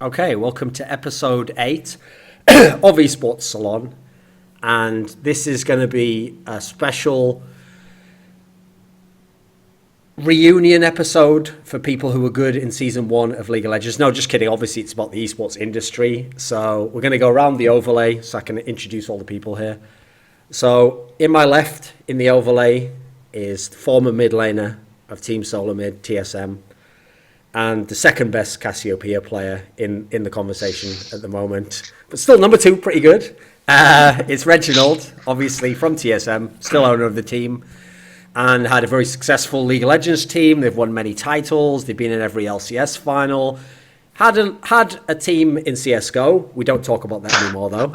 Okay, welcome to episode 8 of Esports Salon. And this is going to be a special reunion episode for people who were good in Season 1 of League of Legends. No, just kidding. Obviously, it's about the esports industry. So we're going to go around the overlay so I can introduce all the people here. So in my left, in the overlay, is the former mid laner of Team SoloMid, TSM, and the second best Cassiopeia player in the conversation at the moment. But still number 2, pretty good. It's Reginald, obviously from TSM, still owner of the team, and had a very successful League of Legends team. They've won many titles. They've been in every LCS final. Had a team in CSGO. We don't talk about that anymore, though.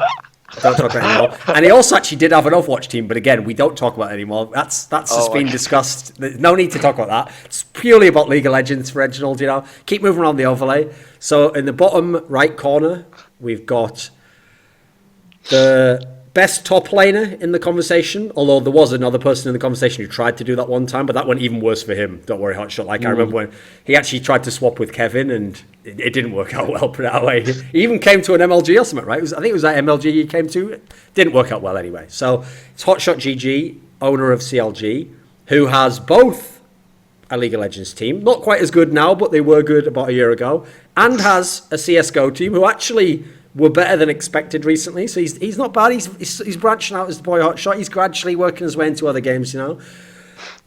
Don't talk about it anymore. And he also actually did have an Overwatch team, but again, we don't talk about it anymore. That's just been discussed. There's no need to talk about that. It's purely about League of Legends for Reginald, you know. Keep moving around the overlay. So in the bottom right corner, we've got the best top laner in the conversation, although there was another person in the conversation who tried to do that one time, but that went even worse for him. Don't worry, Hotshot. Like, I remember when he actually tried to swap with Kevin, and it didn't work out well, put it that way. He even came to an MLG or something, right? I think it was that MLG he came to. It didn't work out well anyway. So it's HotshotGG, owner of CLG, who has both a League of Legends team, not quite as good now, but they were good about a year ago, and has a CSGO team who actually were better than expected recently. So he's not bad. He's branching out as the boy Hotshot. He's gradually working his way into other games, you know.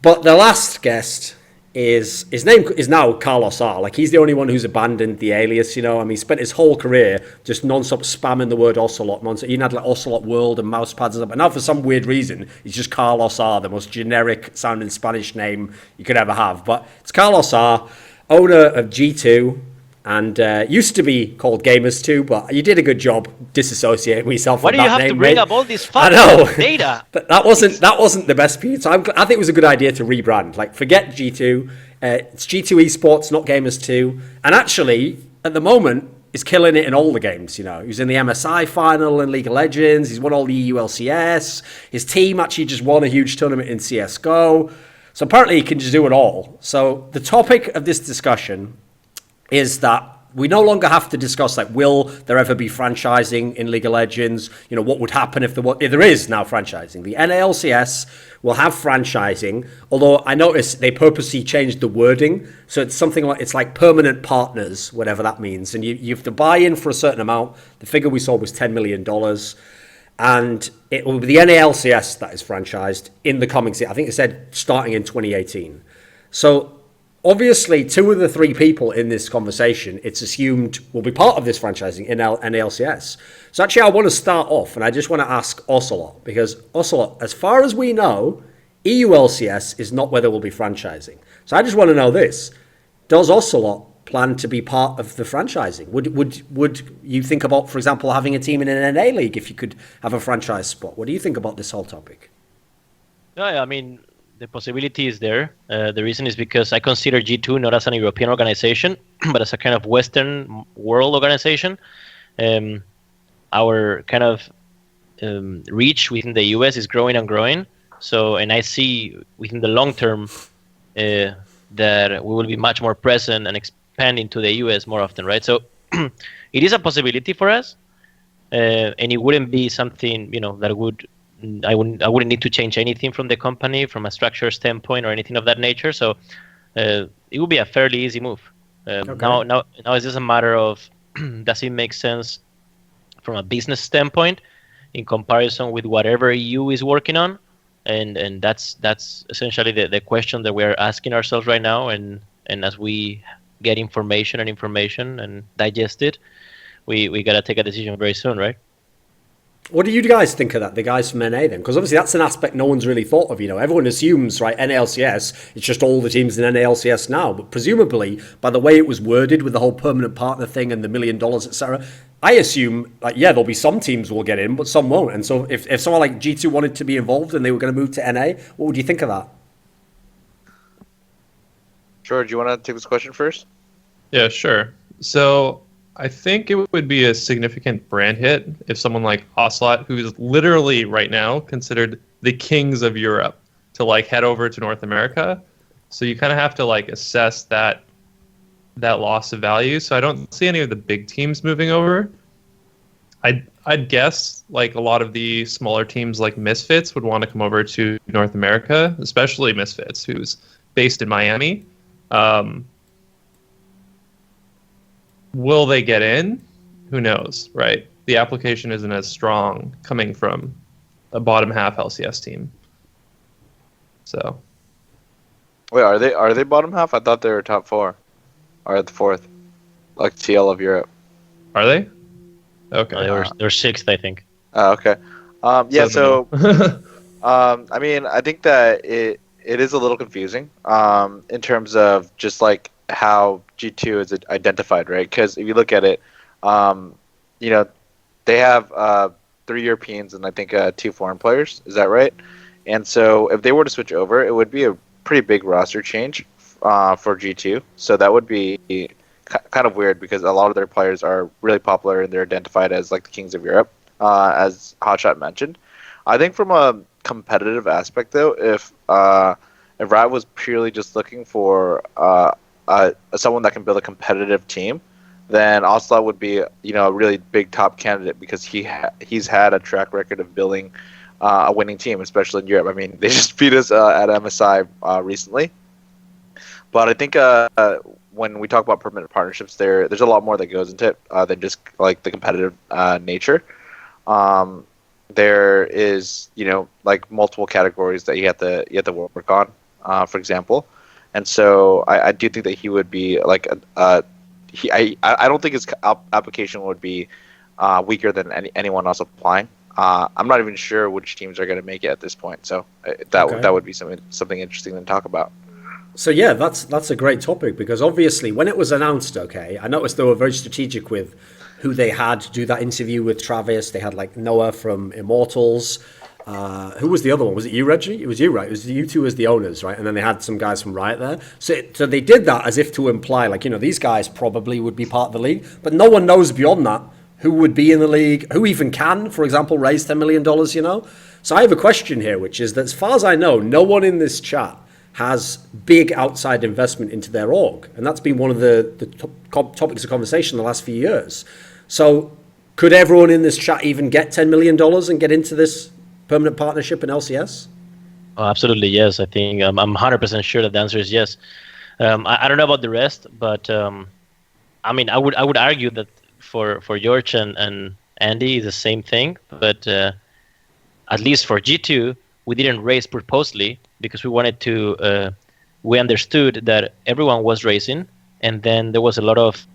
But the last guest is, his name is now Carlos R. Like, he's the only one who's abandoned the alias, you know. I mean, he spent his whole career just non-stop spamming the word Ocelot. He had like Ocelot World and mouse pads and stuff. But now for some weird reason, it's just Carlos R, the most generic sounding Spanish name you could ever have. But it's Carlos R, owner of G2, and used to be called Gamers 2, but you did a good job disassociating yourself from that name. Why do you have to bring up all this fucking data? But that wasn't the best for you. So I think it was a good idea to rebrand. Like, forget G2. It's G2 Esports, not Gamers 2. And actually, at the moment, is killing it in all the games, you know. He was in the MSI final in League of Legends. He's won all the EU LCS. His team actually just won a huge tournament in CSGO. So apparently he can just do it all. So the topic of this discussion is that we no longer have to discuss, like, will there ever be franchising in League of Legends? You know, what would happen if there is now franchising? The NA LCS will have franchising, although I noticed they purposely changed the wording. So it's something like, it's like permanent partners, whatever that means. And you have to buy in for a certain amount. The figure we saw was $10 million. And it will be the NA LCS that is franchised in the coming season. I think it said starting in 2018. So obviously, 2 of the 3 people in this conversation, it's assumed, will be part of this franchising in NALCS. So actually, I want to start off, and I just want to ask Ocelot, because Ocelot, as far as we know, EU LCS is not where there will be franchising. So I just want to know this. Does Ocelot plan to be part of the franchising? Would you think about, for example, having a team in an NA league if you could have a franchise spot? What do you think about this whole topic? Yeah, I mean, the possibility is there. The reason is because I consider G2 not as an European organization, but as a kind of Western world organization. Our kind of reach within the US is growing and growing. So, and I see within the long term that we will be much more present and expand into the US more often, right? So it is a possibility for us, and it wouldn't be something, you know, that would, I wouldn't need to change anything from the company from a structure standpoint or anything of that nature. So it would be a fairly easy move. Okay. Now it's just a matter of does it make sense from a business standpoint in comparison with whatever EU is working on, and that's essentially the question that we're asking ourselves right now. And as we get information and digest it, we gotta take a decision very soon, right? What do you guys think of that, the guys from NA then? Because obviously that's an aspect no one's really thought of, you know. Everyone assumes, right, NALCS, it's just all the teams in NALCS now. But presumably, by the way it was worded with the whole permanent partner thing and the $1 million, etc., I assume, like, yeah, there'll be some teams will get in, but some won't. And so if someone like G2 wanted to be involved and they were going to move to NA, what would you think of that? George, you want to take this question first? Yeah, sure. So I think it would be a significant brand hit if someone like Ocelot, who is literally right now considered the kings of Europe, to like head over to North America. So you kind of have to like assess that that loss of value. So I don't see any of the big teams moving over. I'd guess like a lot of the smaller teams like Misfits would want to come over to North America, especially Misfits, who's based in Miami. Will they get in? Who knows, right? The application isn't as strong coming from a bottom half LCS team. So, Wait, are they bottom half? I thought they were top 4, or at the 4th, like TL of Europe. are they? Okay. They're sixth, I think. Oh, okay. Yeah. So, So I mean, I think that it is a little confusing in terms of just like how G2 is identified, right? Because if you look at it, you know, they have 3 Europeans and I think 2 foreign players. Is that right? And so if they were to switch over, it would be a pretty big roster change for G2. So that would be kind of weird because a lot of their players are really popular and they're identified as like the kings of Europe, as Hotshot mentioned. I think from a competitive aspect, though, if Riot was purely just looking for someone that can build a competitive team, then Ocelot would be, you know, a really big top candidate because he's had a track record of building a winning team, especially in Europe. I mean, they just beat us at MSI recently, but I think when we talk about permanent partnerships, there's a lot more that goes into it than just like the competitive nature. There is, you know, like multiple categories that you have to work on, for example, and so I do think that he would be like I don't think his application would be weaker than anyone else applying. I'm not even sure which teams are going to make it at this point, so that would be something interesting to talk about. So yeah, that's a great topic because obviously when it was announced, okay, I noticed they were very strategic with who they had to do that interview with Travis. They had like Noah from Immortals. Who was the other one? Was it you, Reggie? It was you, right? It was you two as the owners, right? And then they had some guys from Riot there. So they did that as if to imply, like, you know, these guys probably would be part of the league, but no one knows beyond that who would be in the league, who even can, for example, raise $10 million, you know? So I have a question here, which is that as far as I know, no one in this chat has big outside investment into their org. And that's been one of the topics of conversation the last few years. So could everyone in this chat even get $10 million and get into this permanent partnership in LCS? Oh, absolutely, yes. I think I'm 100% sure that the answer is yes. I don't know about the rest, but I mean, I would argue that for George and Andy is the same thing. But at least for G2, we didn't raise purposely because we wanted to. We understood that everyone was raising, and then there was a lot of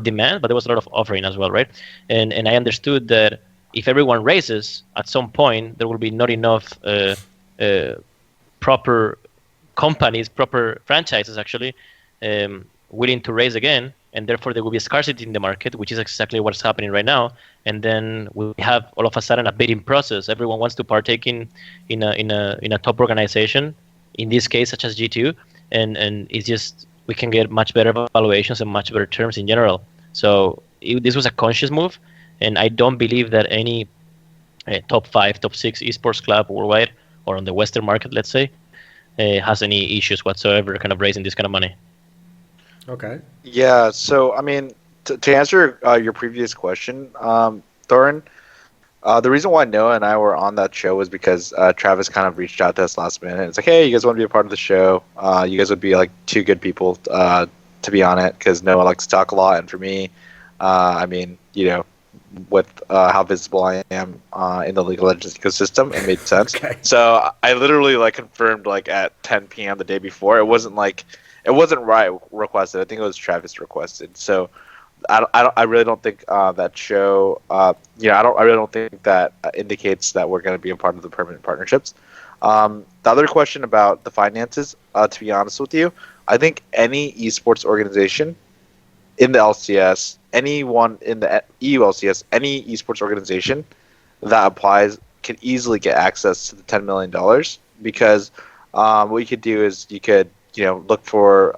demand, but there was a lot of offering as well, right? And I understood that if everyone raises, at some point there will be not enough proper companies, proper franchises actually, willing to raise again, and therefore there will be a scarcity in the market, which is exactly what's happening right now. And then we have all of a sudden a bidding process. Everyone wants to partake in a top organization, in this case such as G2, and it's just we can get much better valuations and much better terms in general. So this was a conscious move. And I don't believe that any top 5, top 6 esports club worldwide or on the Western market, let's say, has any issues whatsoever kind of raising this kind of money. Okay. Yeah, so, I mean, to answer your previous question, Thorin, the reason why Noah and I were on that show was because Travis kind of reached out to us last minute. It's like, hey, you guys want to be a part of the show? You guys would be like 2 good people to be on it because Noah likes to talk a lot. And for me, I mean, you know, with how visible I am in the League of Legends ecosystem, it made sense. Okay. So I literally like confirmed like at 10 p.m. the day before. It wasn't Riot requested. I think it was Travis requested. So I really don't think that show. I really don't think that indicates that we're going to be a part of the permanent partnerships. The other question about the finances, to be honest with you, I think any esports organization in the LCS, anyone in the EU LCS, any esports organization that applies can easily get access to the $10 million because what you could do is you could, you know, look for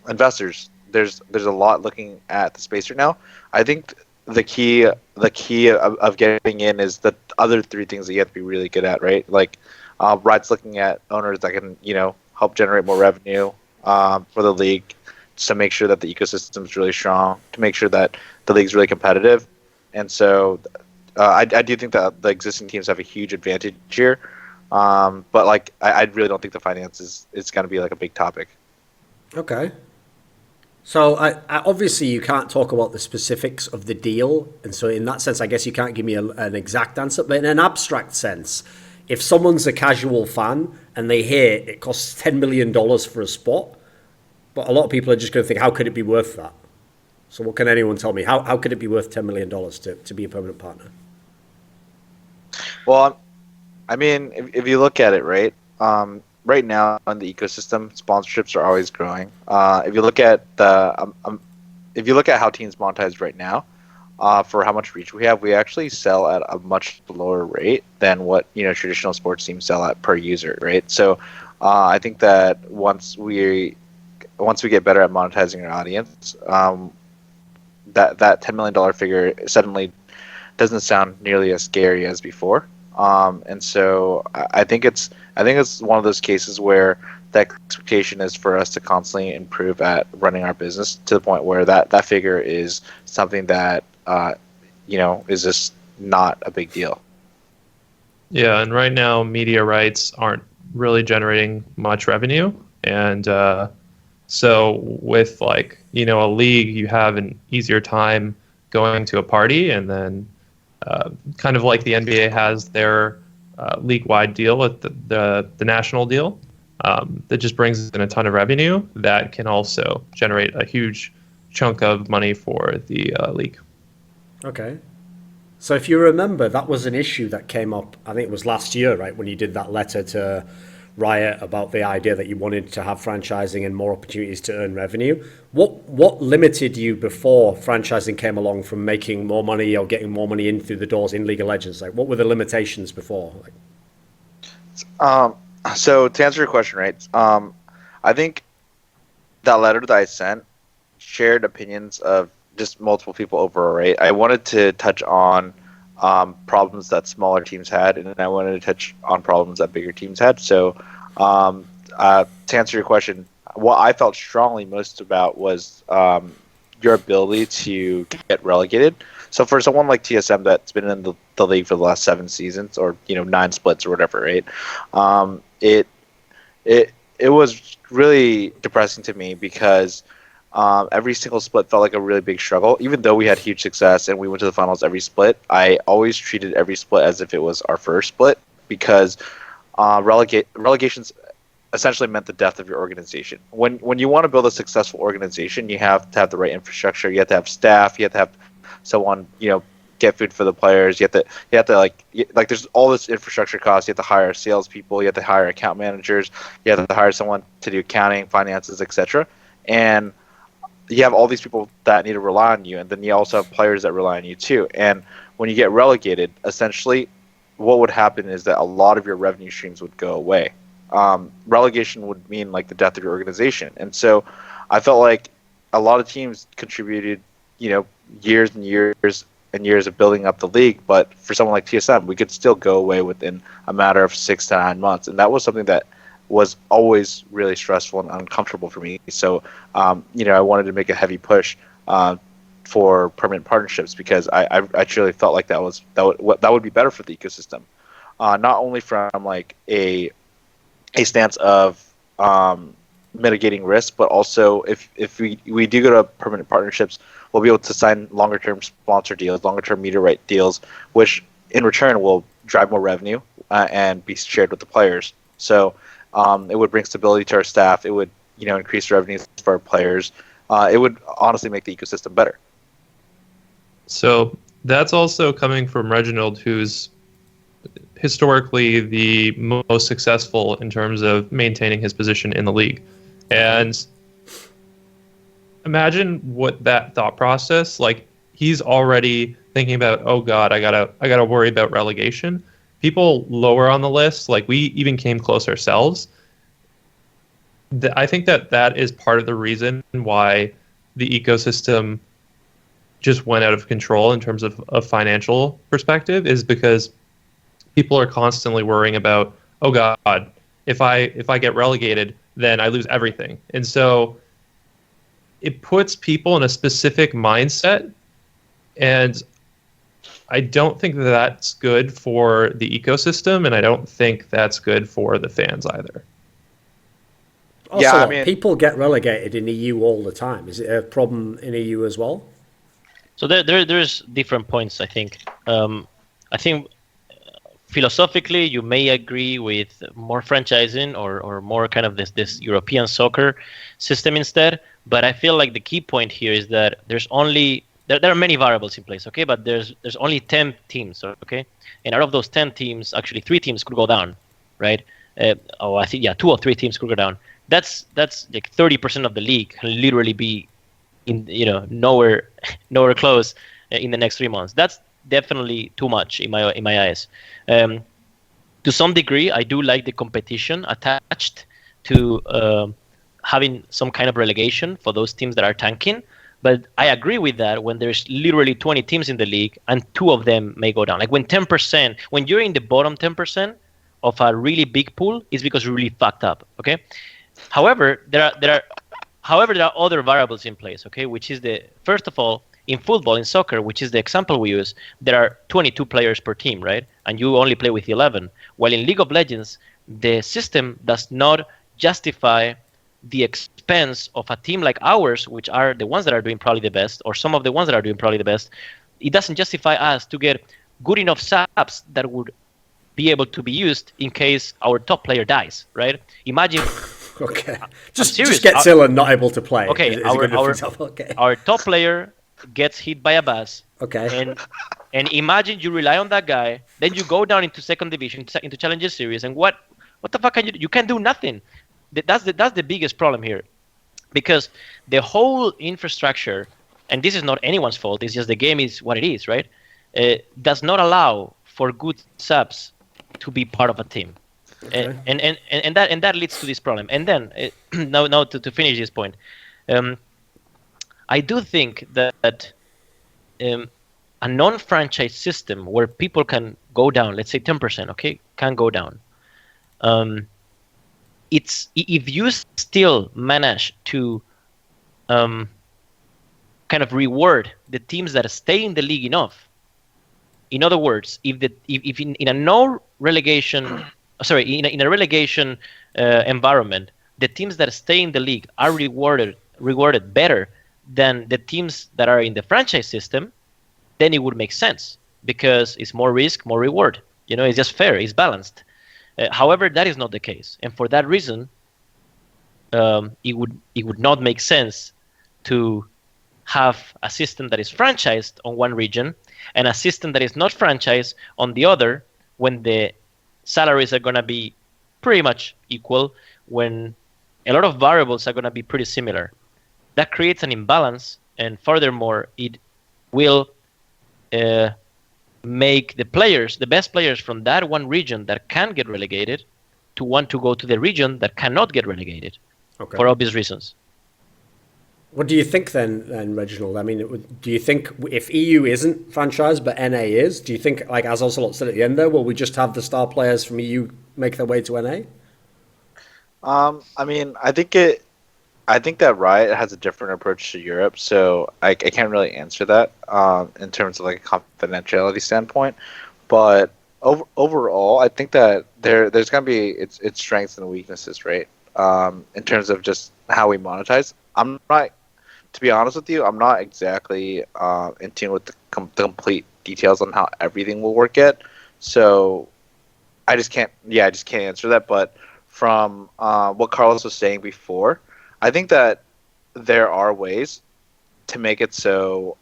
investors. There's a lot looking at the space right now. I think the key of getting in is the other 3 things that you have to be really good at, right? Like Riot's looking at owners that can, you know, help generate more revenue. for the league, to make sure that the ecosystem is really strong, to make sure that the league's really competitive. And so I do think that the existing teams have a huge advantage here. But like I really don't think the finances is going to be like a big topic. Okay. So I obviously you can't talk about the specifics of the deal, and so in that sense, I guess you can't give me an exact answer. But in an abstract sense, if someone's a casual fan and they hear it costs $10 million for a spot, but a lot of people are just going to think, how could it be worth that? So what can anyone tell me? How could it be worth $10 million to be a permanent partner? Well, I mean, if you look at it, right, right now in the ecosystem, sponsorships are always growing. If you look at how teams monetize right now, for how much reach we have, we actually sell at a much lower rate than what traditional sports teams sell at per user, right? So I think that once we get better at monetizing our audience, that $10 million figure suddenly doesn't sound nearly as scary as before. And so I think it's one of those cases where the expectation is for us to constantly improve at running our business to the point where that figure is something that is just not a big deal. Yeah, and right now media rights aren't really generating much revenue, and so with a league, you have an easier time going to a party, and then kind of like the NBA has their league-wide deal with the national deal that just brings in a ton of revenue that can also generate a huge chunk of money for the league. Okay. So if you remember, that was an issue that came up, I think it was last year, right, when you did that letter to Riot about the idea that you wanted to have franchising and more opportunities to earn revenue. What limited you before franchising came along from making more money or getting more money in through the doors in League of Legends? Like, what were the limitations before? So to answer your question, right, I think that letter that I sent shared opinions of just multiple people overall, right? I wanted to touch on problems that smaller teams had, and then I wanted to touch on problems that bigger teams had. So to answer your question, what I felt strongly most about was your ability to get relegated. So for someone like TSM that's been in the league for the last 7 seasons, or 9 splits or whatever, right? It was really depressing to me because every single split felt like a really big struggle. Even though we had huge success and we went to the finals every split, I always treated every split as if it was our first split, because relegations essentially meant the death of your organization. When you want to build a successful organization, you have to have the right infrastructure. You have to have staff. You have to have someone get food for the players. You have to like there's all this infrastructure costs. You have to hire salespeople. You have to hire account managers. You have to hire someone to do accounting, finances, etc. And you have all these people that need to rely on you, and then you also have players that rely on you too. And when you get relegated, essentially what would happen is that a lot of your revenue streams would go away. Relegation would mean like the death of your organization. And so I felt like a lot of teams contributed, years and years and years of building up the league, but for someone like TSM, we could still go away within a matter of 6 to 9 months. And that was something that was always really stressful and uncomfortable for me. So, I wanted to make a heavy push for permanent partnerships, because I truly felt like that would be better for the ecosystem, not only from like a stance of mitigating risk, but also if we do go to permanent partnerships, we'll be able to sign longer term sponsor deals, longer term media right deals, which in return will drive more revenue and be shared with the players. So it would bring stability to our staff. It would, increase revenues for our players. It would honestly make the ecosystem better. So that's also coming from Reginald, who's historically the most successful in terms of maintaining his position in the league. And imagine what that thought process, like he's already thinking about, oh God, I gotta worry about relegation. People lower on the list, like we even came close ourselves. I think that is part of the reason why the ecosystem just went out of control in terms of a financial perspective, is because people are constantly worrying about, oh God, if I get relegated, then I lose everything. And so it puts people in a specific mindset, and I don't think that that's good for the ecosystem, and I don't think that's good for the fans either. Also, Yeah, I mean- people get relegated in EU all the time. Is it a problem in EU as well? So there's different points, I think. I think philosophically you may agree with more franchising or more kind of this European soccer system instead. But I feel like the key point here is that there's only there are many variables in place, okay? But there's only 10 teams, okay? And out of those 10 teams, actually 3 teams could go down, right? I think 2 or 3 teams could go down. That's like 30% of the league can literally be in nowhere close in the next 3 months. That's definitely too much in my eyes. To some degree, I do like the competition attached to having some kind of relegation for those teams that are tanking. But I agree with that when there's literally 20 teams in the league and 2 of them may go down. Like when you're in the bottom 10% of a really big pool, it's because you're really fucked up. Okay. However, there are other variables in place. Okay, which is first of all, in football, in soccer, which is the example we use, there are 22 players per team, right? And you only play with 11. While in League of Legends, the system does not justify the expense of a team like ours, which are the ones that are doing probably the best, or some of the ones that are doing probably the best. It doesn't justify us to get good enough subs that would be able to be used in case our top player dies, right? Imagine. Okay. Just get Zilla not able to play. Okay, our top player gets hit by a bus. Okay. And imagine you rely on that guy, then you go down into second division, into Challenger Series, and what the fuck can you do? You can't do nothing. That's the biggest problem here, because the whole infrastructure, and this is not anyone's fault. It's just the game is what it is, right? Does not allow for good subs to be part of a team. Okay. And that leads to this problem. And then now to finish this point, I do think that a non-franchise system where people can go down, let's say 10%, okay, can go down. It's if you still manage to kind of reward the teams that stay in the league enough. In other words, if in a no relegation. Sorry, in a relegation environment, the teams that stay in the league are rewarded better than the teams that are in the franchise system, then it would make sense because it's more risk, more reward. It's just fair, it's balanced. However, that is not the case, and for that reason, it would not make sense to have a system that is franchised on one region and a system that is not franchised on the other when the salaries are going to be pretty much equal, when a lot of variables are going to be pretty similar. That creates an imbalance, and furthermore, it will make the best players from that one region that can get relegated to want to go to the region that cannot get relegated, for obvious reasons. What do you think then, Reginald? I mean, do you think if EU isn't franchised but NA is, do you think, like as Ocelot said at the end there, will we just have the star players from EU make their way to NA? I mean, I think that Riot has a different approach to Europe, so I can't really answer that in terms of like a confidentiality standpoint. But overall, I think that there's gonna be its strengths and weaknesses, right? In terms of just how we monetize. To be honest with you, I'm not exactly in tune with the complete details on how everything will work yet. So I just can't answer that. But from what Carlos was saying before, I think that there are ways to make it so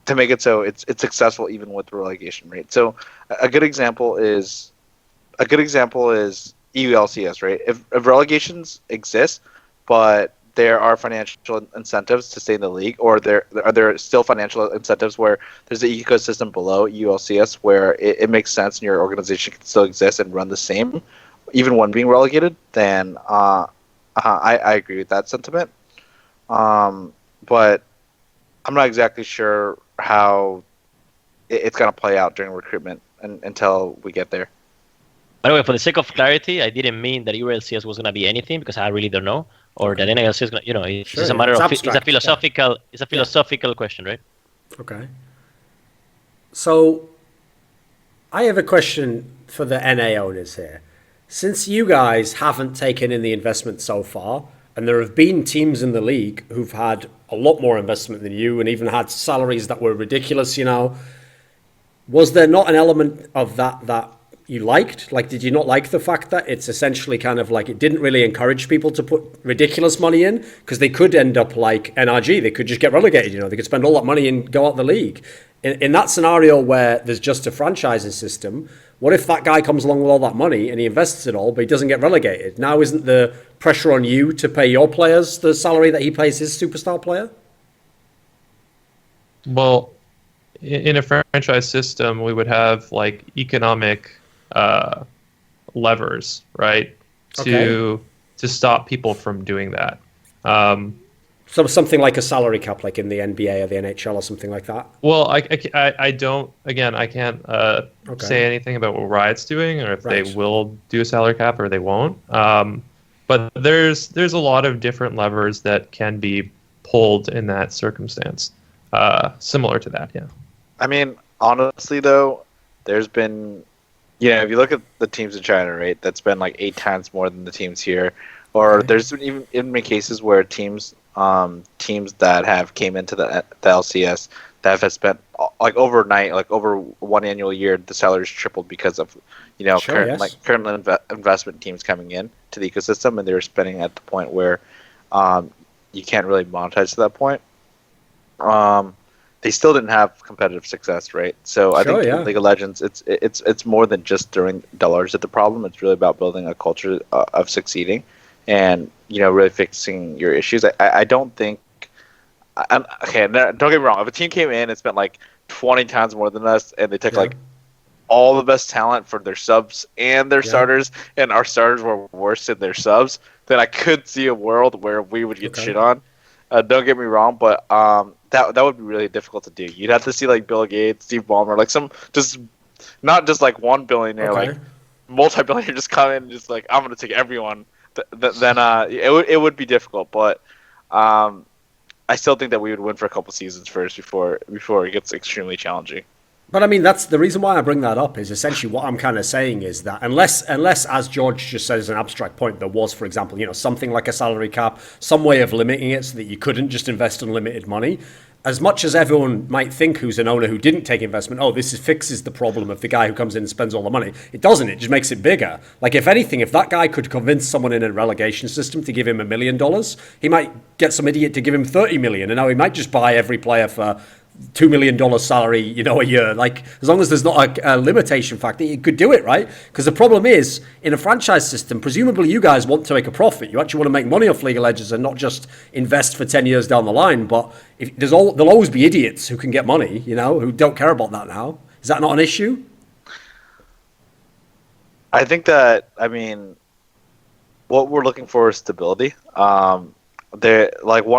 it's successful even with the relegation rate. So a good example is EU LCS, right? If relegations exist, but there are financial incentives to stay in the league, or are there still financial incentives where there's an ecosystem below ULCS where it makes sense and your organization can still exist and run the same, even when being relegated, then I agree with that sentiment. But I'm not exactly sure how it's going to play out during recruitment until we get there. By the way, for the sake of clarity, I didn't mean that Euro LCS was going to be anything because I really don't know, or that NA LCS is going to, it's Sure, just a yeah. matter It's of abstract, it's a philosophical question, right? Okay. So I have a question for the NA owners here. Since you guys haven't taken in the investment so far, and there have been teams in the league who've had a lot more investment than you and even had salaries that were ridiculous, was there not an element of that you liked? Like, did you not like the fact that it's essentially kind of like it didn't really encourage people to put ridiculous money in? Because they could end up like NRG. They could just get relegated, They could spend all that money and go out the league. In that scenario where there's just a franchising system, what if that guy comes along with all that money and he invests it all, but he doesn't get relegated? Now isn't the pressure on you to pay your players the salary that he pays his superstar player? Well, in a franchise system, we would have like economic levers, right, to stop people from doing that. So something like a salary cap, like in the NBA or the NHL or something like that? Well, I don't, again, I can't say anything about what Riot's doing or if they will do a salary cap or they won't. But there's a lot of different levers that can be pulled in that circumstance, similar to that, yeah. I mean, honestly, though, there's been, if you look at the teams in China, right, that's been like 8 times more than the teams here. Or there's even been cases where teams that have came into the LCS that have spent like overnight, like over one annual year, the salaries tripled because of current investment teams coming in to the ecosystem, and they were spending at the point where you can't really monetize to that point. They still didn't have competitive success, right? So I think in League of Legends, it's more than just throwing dollars at the problem. It's really about building a culture of succeeding, and really fixing your issues. I don't think. Don't get me wrong. If a team came in and spent like 20 times more than us, and they took like all the best talent for their subs and their starters, and our starters were worse than their subs, then I could see a world where we would get shit on. Don't get me wrong, but that would be really difficult to do. You'd have to see like Bill Gates, Steve Ballmer, like not just like one billionaire, like multi-billionaire just come in and just like, I'm gonna take everyone. Then it would be difficult, but I still think that we would win for a couple seasons first before it gets extremely challenging. But I mean, that's the reason why I bring that up is essentially what I'm kind of saying is that unless, as George just says, an abstract point, there was, for example, something like a salary cap, some way of limiting it so that you couldn't just invest unlimited money. As much as everyone might think who's an owner who didn't take investment, this fixes the problem of the guy who comes in and spends all the money. It doesn't. It just makes it bigger. Like, if anything, if that guy could convince someone in a relegation system to give him $1 million, he might get some idiot to give him 30 million, and now he might just buy every player for $2 million salary, a year. Like, as long as there's not a limitation factor, you could do it, right? Because the problem is, in a franchise system, presumably you guys want to make a profit. You actually want to make money off League of Legends and not just invest for 10 years down the line. But there'll always be idiots who can get money, who don't care about that now. Is that not an issue? I think that, what we're looking for is stability. One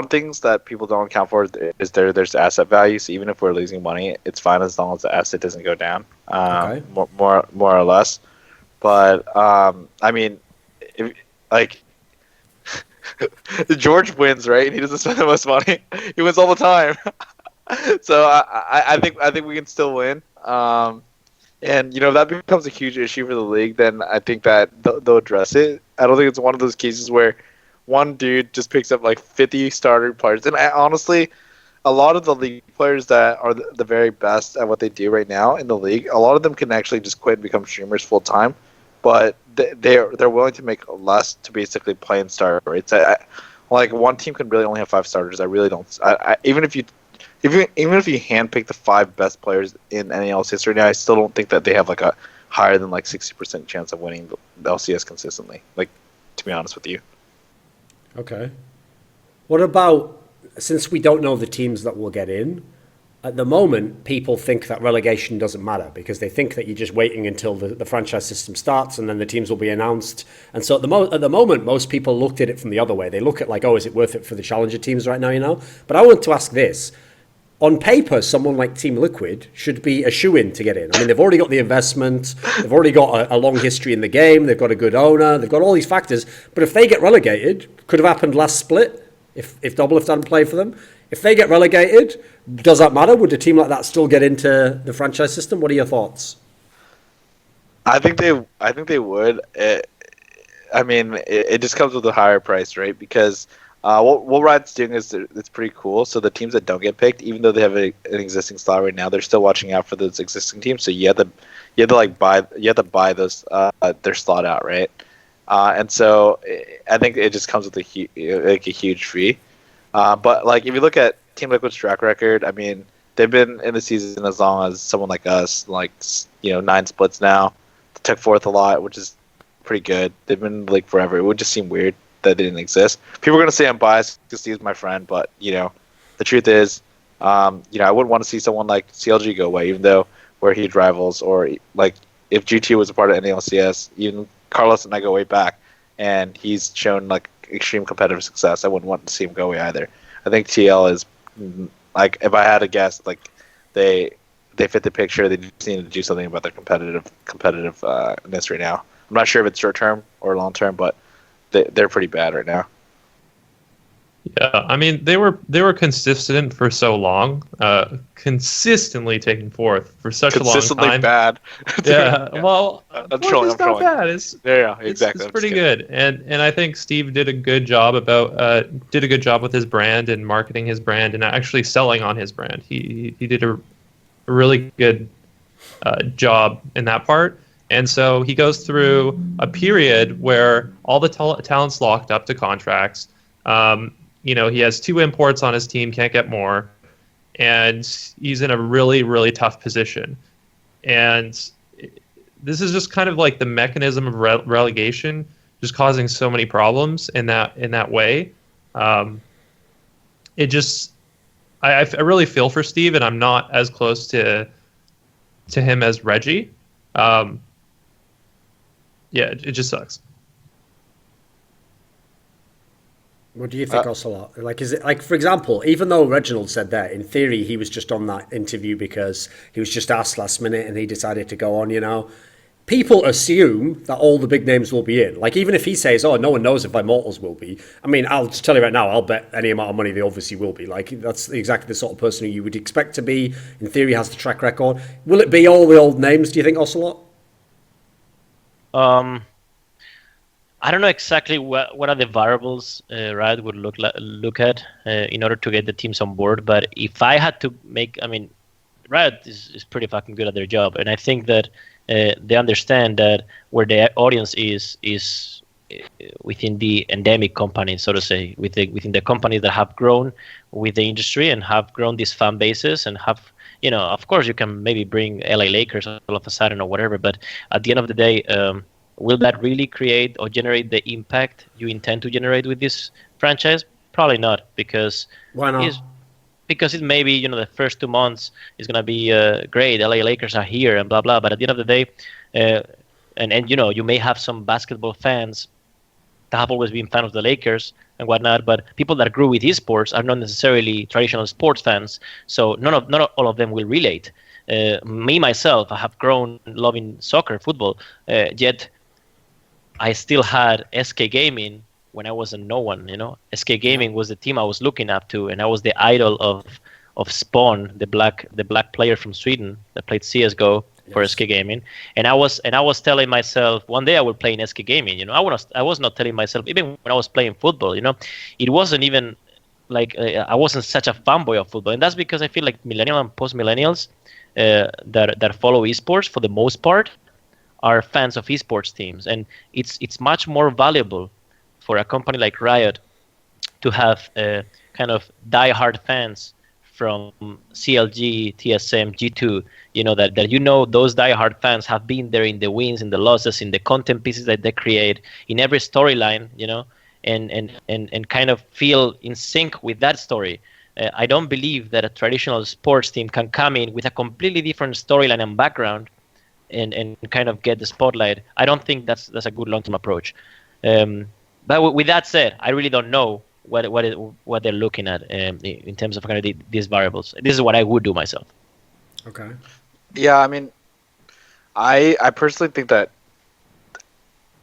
things that people don't account for is there's asset value. So even if we're losing money, it's fine as long as the asset doesn't go down, more or less. But if George wins, right? He doesn't spend the most money. He wins all the time. So I think we can still win. And if that becomes a huge issue for the league, then I think that they'll address it. I don't think it's one of those cases where one dude just picks up like 50 starter players. And honestly, a lot of the league players that are the very best at what they do right now in the league, a lot of them can actually just quit and become streamers full time. But they're willing to make less to basically play in starter rates. Like one team can really only have 5 starters. I really don't. Even if you handpick the 5 best players in NA LCS right now, I still don't think that they have like a higher than like 60% chance of winning the LCS consistently. Like, to be honest with you. Okay. What about, since we don't know the teams that will get in, at the moment, people think that relegation doesn't matter because they think that you're just waiting until the franchise system starts and then the teams will be announced. And so at the moment, most people looked at it from the other way. They look at like, is it worth it for the challenger teams right now, But I want to ask this. on paper, someone like Team Liquid should be a shoo-in to get in. I mean, they've already got the investment, they've already got a long history in the game, they've got a good owner, they've got all these factors. But if they get relegated, could have happened last split if Doublelift hadn't played for them. If they get relegated, does that matter? Would a team like that still get into the franchise system? What are your thoughts? I think they would. It just comes with a higher price, right? Because what Riot's doing is it's pretty cool. So the teams that don't get picked, even though they have an existing slot right now, they're still watching out for those existing teams. So you have to buy those their slot out, right? And so I think it just comes with a huge fee. But like if you look at Team Liquid's track record, I mean they've been in the season as long as someone like us, 9 splits now. They took fourth a lot, which is pretty good. They've been in the league forever. It would just seem weird that they didn't exist. People are going to say I'm biased because Steve's my friend, but the truth is, I wouldn't want to see someone like CLG go away, even though we're huge rivals. Or like if G2 was a part of NA LCS, even Carlos and I go way back, and he's shown like extreme competitive success. I wouldn't want to see him go away either. I think TL is like, if I had to guess, like they fit the picture. They just need to do something about their competitiveness right now. I'm not sure if it's short term or long term, but they're pretty bad right now. Yeah, I mean they were consistent for so long, consistently taking fourth for such a long time. Consistently bad. Yeah, well, I'm trolling. not bad. Exactly. It's pretty good, and I think Steve did a good job with his brand and marketing his brand and actually selling on his brand. He did a really good job in that part. And so he goes through a period where all the talent's locked up to contracts. He has 2 imports on his team, can't get more, and he's in a really, really tough position. And this is just kind of like the mechanism of relegation, just causing so many problems in that way. I really feel for Steve, and I'm not as close to him as Reggie. Yeah, it just sucks. What do you think, Ocelot? Like, is it like, for example, even though Reginald said that, in theory, he was just on that interview because he was just asked last minute and he decided to go on, People assume that all the big names will be in. Like, even if he says, oh, no one knows if Immortals will be. I mean, I'll just tell you right now, I'll bet any amount of money they obviously will be. Like, that's exactly the sort of person who you would expect to be. In theory, has the track record. Will it be all the old names, do you think, Ocelot? I don't know exactly what are the variables Riot would look at in order to get the teams on board. But if I had to Riot is pretty fucking good at their job, and I think that they understand that where the audience is within the endemic companies, so to say, within the companies that have grown with the industry and have grown these fan bases and have, of course you can maybe bring LA Lakers all of a sudden or whatever, but at the end of the day, will that really create or generate the impact you intend to generate with this franchise? Probably not, because why not? Because it may be, the first 2 months is going to be great. LA Lakers are here and blah, blah. But at the end of the day, and you may have some basketball fans that have always been fans of the Lakers and whatnot, but people that grew with esports are not necessarily traditional sports fans. So not all of them will relate. Me, myself, I have grown loving soccer, football, yet I still had SK Gaming when I wasn't no one, SK Gaming was the team I was looking up to, and I was the idol of Spawn, the black player from Sweden that played CS:GO for SK Gaming, and I was telling myself one day I will play in SK Gaming. I was not telling myself, even when I was playing football, it wasn't even like I wasn't such a fanboy of football, and that's because I feel like millennial and post millennials that follow esports for the most part are fans of esports teams, and it's much more valuable for a company like Riot to have kind of die-hard fans from CLG, TSM, G2, that those die-hard fans have been there in the wins, in the losses, in the content pieces that they create, in every storyline, and kind of feel in sync with that story. I don't believe that a traditional sports team can come in with a completely different storyline and background and kind of get the spotlight. I don't think that's a good long-term approach. But with that said, I really don't know what they're looking at in terms of kind of these variables. This is what I would do myself. Okay. Yeah, I mean, I personally think that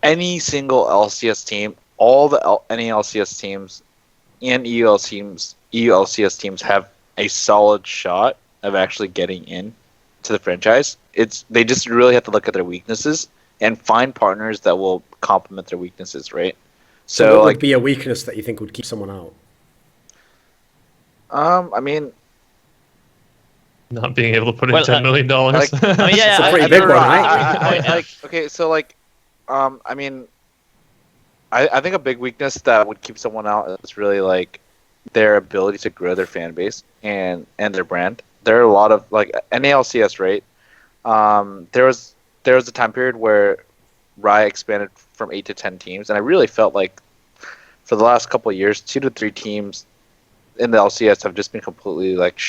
any single LCS team, all the NA LCS teams and EU LCS teams have a solid shot of actually getting in to the franchise. They just really have to look at their weaknesses and find partners that will complement their weaknesses, right? So what would be a weakness that you think would keep someone out? I mean, not being able to put in $10 million. I mean, yeah, it's a pretty big one, right? Okay, so I mean, I think a big weakness that would keep someone out is really like their ability to grow their fan base and their brand. There are a lot of like NALCS, right? There was a time period where Riot expanded from 8 to 10 teams, and I really felt like for the last couple of years, 2 to 3 teams in the LCS have just been completely like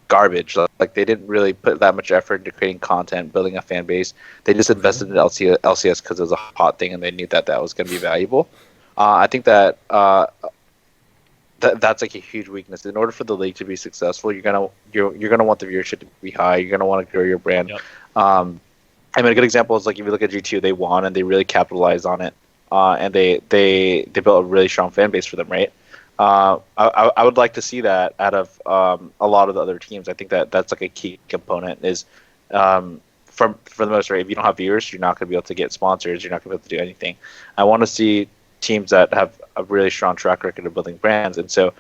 garbage. Like they didn't really put that much effort into creating content, building a fan base. They just invested in LCS because it was a hot thing, and they knew that was going to be valuable. I think that that's like a huge weakness. In order for the league to be successful, you're gonna want the viewership to be high. You're gonna want to grow your brand. Yep. I mean, a good example is like if you look at G2, they won and they really capitalized on it, and they built a really strong fan base for them, right? I would like to see that out of a lot of the other teams. I think that's like a key component is for the most part, if you don't have viewers, you're not going to be able to get sponsors. You're not going to be able to do anything. I want to see teams that have a really strong track record of building brands. And so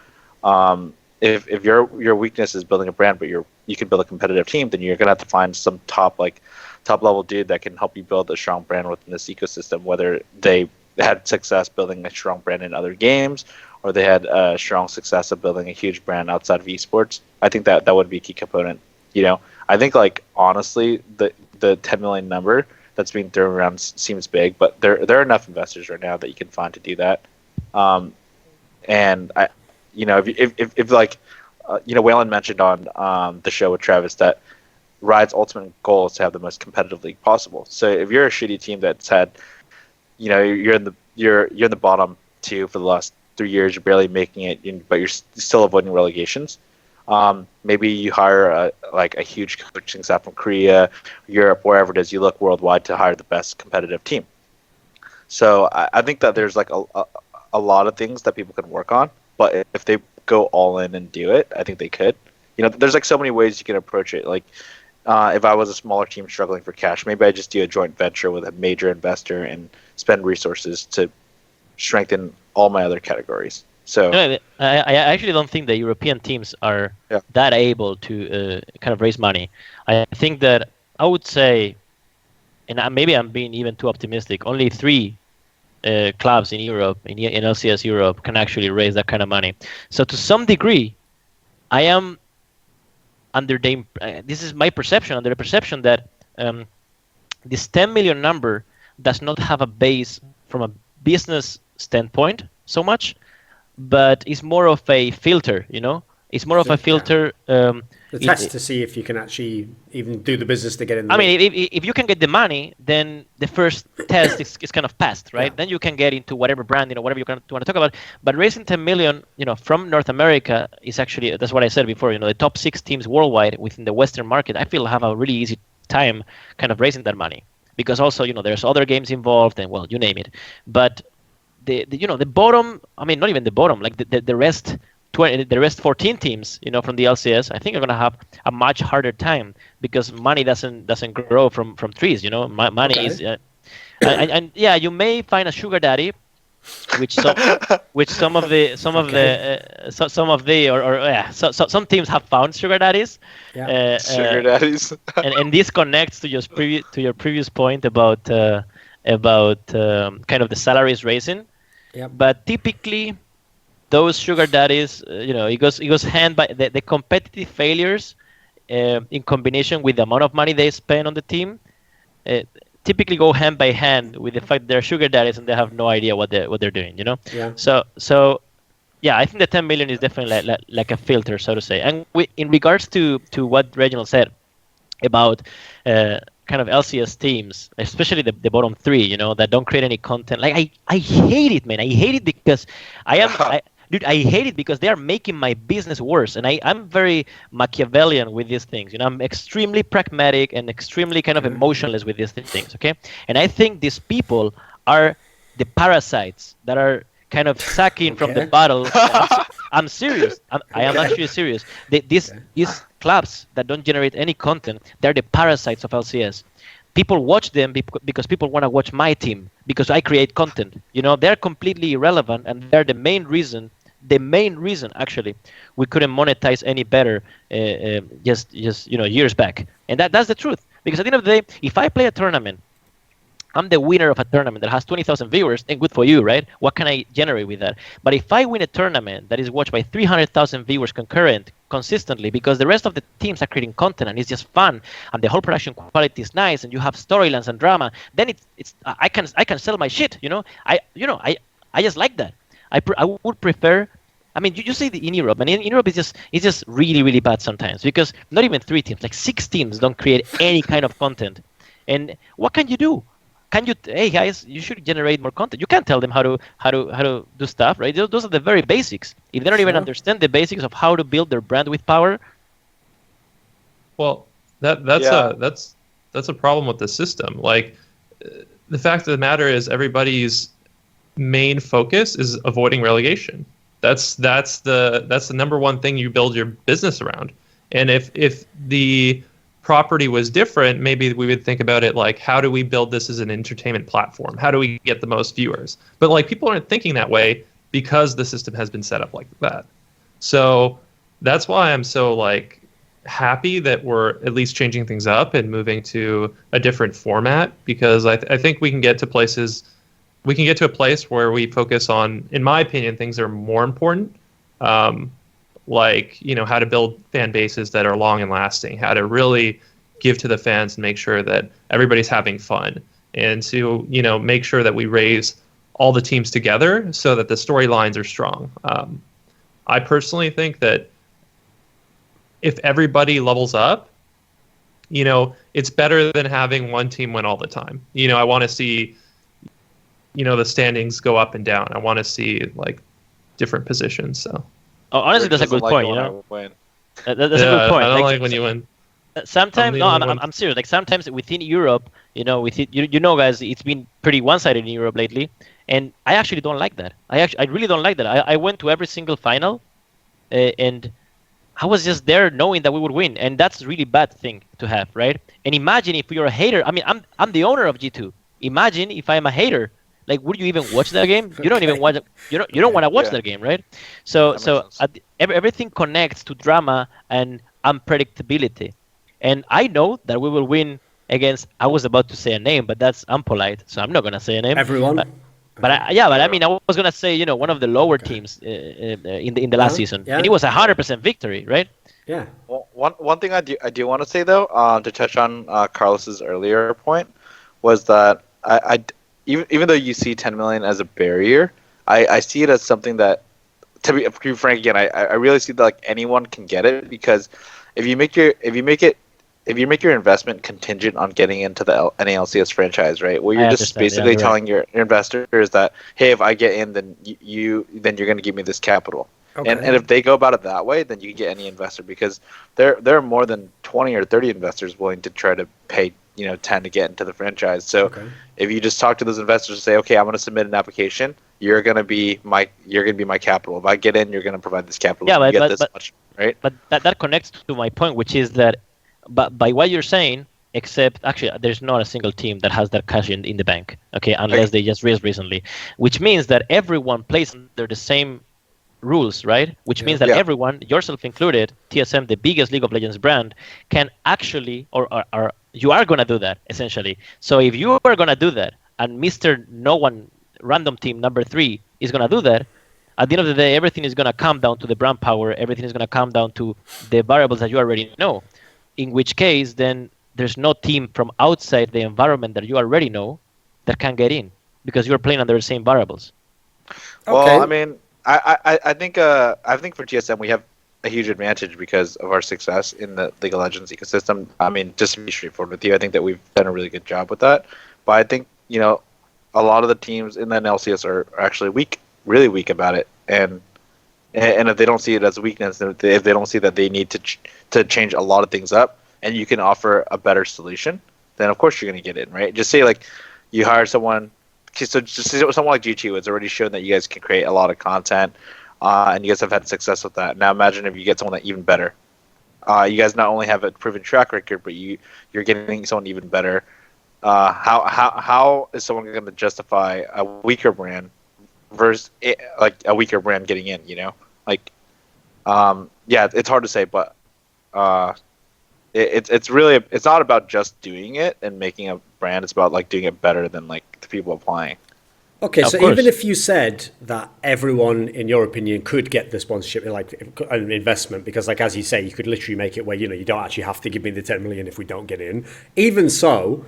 if your weakness is building a brand, but you can build a competitive team, then you're going to have to find some top level dude that can help you build a strong brand within this ecosystem, whether they had success building a strong brand in other games or they had a strong success of building a huge brand outside of esports. I think that would be a key component. I think like honestly the 10 million number that's being thrown around seems big, but there are enough investors right now that you can find to do that. And I, if like, Waylon mentioned on the show with Travis that Riot's ultimate goal is to have the most competitive league possible. So if you're a shitty team that's had, you're in the bottom 2 for the last 3 years, you're barely making it, but you're still avoiding relegations. Maybe you hire a huge coaching staff from Korea, Europe, wherever it is. You look worldwide to hire the best competitive team. So I think that there's like a lot of things that people can work on, but if they go all in and do it, I think they could. There's like so many ways you can approach it. Like if I was a smaller team struggling for cash, maybe I just do a joint venture with a major investor and spend resources to strengthen all my other categories. So no, I actually don't think the European teams are that able to kind of raise money. I think that I would say, and maybe I'm being even too optimistic, only 3 clubs in Europe, in LCS Europe, can actually raise that kind of money. So to some degree, I am under this is my perception, under the perception that this 10 million number does not have a base from a business standpoint so much, but it's more of a filter, It's more of a filter. The test to see if you can actually even do the business to get in. I mean, if you can get the money, then the first test is kind of passed, right? Yeah. Then you can get into whatever brand, whatever you want to talk about. But raising 10 million, from North America is actually, that's what I said before. The top 6 teams worldwide within the Western market, I feel have a really easy time kind of raising that money because also there's other games involved and you name it. But the bottom, I mean, not even the bottom, like the rest. The rest 14 teams, from the LCS, I think are going to have a much harder time because money doesn't grow from trees. Money is, and you may find a sugar daddy, some teams have found sugar daddies. Yeah. Sugar daddies. and this connects to your previous point about kind of the salaries raising. Yeah. But typically, those sugar daddies, it goes hand by the competitive failures in combination with the amount of money they spend on the team typically go hand by hand with the fact they're sugar daddies and they have no idea what they're doing, Yeah. So yeah, I think the 10 million is definitely like a filter, so to say. And in regards to what Reginald said about kind of LCS teams, especially the bottom 3, that don't create any content. Like I hate it, man. I hate it because dude, I hate it because they are making my business worse. And I'm very Machiavellian with these things. I'm extremely pragmatic and extremely kind of emotionless with these things. Okay, and I think these people are the parasites that are kind of sucking from the bottle. I'm serious. I am actually serious. These clubs that don't generate any content, they're the parasites of LCS. People watch them because people want to watch my team because I create content. They're completely irrelevant, and they're the main reason actually we couldn't monetize any better just years back. And that's the truth. Because at the end of the day, if I play a tournament, I'm the winner of a tournament that has 20,000 viewers, and good for you, right? What can I generate with that? But if I win a tournament that is watched by 300,000 viewers concurrent consistently, because the rest of the teams are creating content and it's just fun, and the whole production quality is nice, and you have storylines and drama, then it's I can sell my shit. I just like that. I would prefer. I mean, you see in Europe, and in Europe it's just really, really bad sometimes, because not even 3 teams, like 6 teams don't create any kind of content. And what can you do? Hey guys, you should generate more content. You can't tell them how to do stuff, right? Those are the very basics. If they don't even understand the basics of how to build their brand with power. Well, that's a problem with the system. Like, the fact of the matter is, everybody's main focus is avoiding relegation. That's the number one thing you build your business around. And if the property was different, maybe we would think about it like, how do we build this as an entertainment platform? How do we get the most viewers? But like, people aren't thinking that way because the system has been set up like that. So that's why I'm so like happy that we're at least changing things up and moving to a different format, because I think we can get to a place where we focus on, in my opinion, things that are more important. Like, how to build fan bases that are long and lasting, how to really give to the fans and make sure that everybody's having fun, and to, make sure that we raise all the teams together so that the storylines are strong. I personally think that if everybody levels up, it's better than having one team win all the time. I want to see, the standings go up and down. I want to see like different positions. So. Oh, honestly, that's a good point. That's a good point. I don't like when you win. Sometimes, I'm serious. Like, sometimes within Europe, guys, it's been pretty one-sided in Europe lately, and I actually don't like that. I really don't like that. I went to every single final, and I was just there knowing that we would win, and that's a really bad thing to have, right? And imagine if you're a hater. I mean, I'm the owner of G2. Imagine if I'm a hater. Like, would you even watch that game? You don't even watch. You don't want to watch that game, right? So everything connects to drama and unpredictability. And I know that we will win against. I was about to say a name, but that's unpolite, so I'm not gonna say a name. Everyone. But I mean, I was gonna say, one of the lower teams in the last season, and it was 100% victory, right? Yeah. Well, one thing I do want to say though, to touch on Carlos's earlier point, was that even though you see 10 million as a barrier, I see it as something that, to be frank again, I really see that like anyone can get it, because if you make your investment contingent on getting into the NA LCS franchise, right? Where you're just basically telling your investors that, hey, if I get in, then you're going to give me this capital. Okay. And if they go about it that way, then you can get any investor, because there are more than 20 or 30 investors willing to try to pay 10 to get into the franchise. So if you just talk to those investors and say, okay, I'm going to submit an application, you're going to be my capital. If I get in, you're going to provide this capital. Yeah, but much, right? But that connects to my point, which is that, but by what you're saying, except actually there's not a single team that has that cash in the bank, okay, unless they just raised recently, which means that everyone plays under the same rules, right? Which means that everyone, yourself included, TSM, the biggest League of Legends brand, can actually, or you are going to do that, essentially. So if you are going to do that, and Mr. No One, random team number 3, is going to do that, at the end of the day, everything is going to come down to the brand power, everything is going to come down to the variables that you already know. In which case, then there's no team from outside the environment that you already know that can get in, because you're playing under the same variables. Well, I mean, I think for TSM we have a huge advantage because of our success in the League of Legends ecosystem. I mean, just to be straightforward with you, I think that we've done a really good job with that. But I think, a lot of the teams in the LCS are actually weak, really weak about it. And And if they don't see it as a weakness, and if they don't see that they need to change a lot of things up, and you can offer a better solution, then of course you're going to get in, right? Just say like you hire someone. So just someone like G2 has already shown that you guys can create a lot of content, and you guys have had success with that. Now imagine if you get someone that even better. You guys not only have a proven track record, but you're getting someone even better. How is someone going to justify a weaker brand versus like a weaker brand getting in? You know, like yeah, it's hard to say, but it's really it's not about just doing it and making a brand. It's about like doing it better than like the people applying. Okay, Of so course. even if you said that everyone, in your opinion, could get the sponsorship, like an investment, because like as you say, you could literally make it where you don't actually have to give me the 10 million if we don't get in. Even so,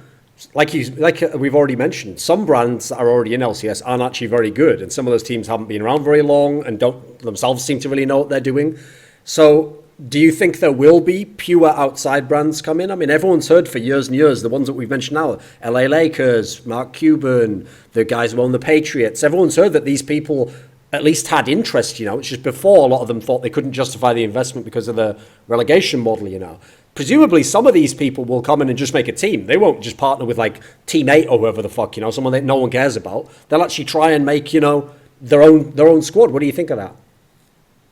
like we've already mentioned, some brands that are already in LCS aren't actually very good, and some of those teams haven't been around very long and don't themselves seem to really know what they're doing. So, do you think there will be pure outside brands come in? I mean, everyone's heard for years and years, the ones that we've mentioned now, LA Lakers, Mark Cuban, the guys who own the Patriots, everyone's heard that these people at least had interest, It's just before a lot of them thought they couldn't justify the investment because of the relegation model, Presumably some of these people will come in and just make a team. They won't just partner with like Team 8 or whoever the fuck, someone that no one cares about. They'll actually try and make, their own squad. What do you think of that?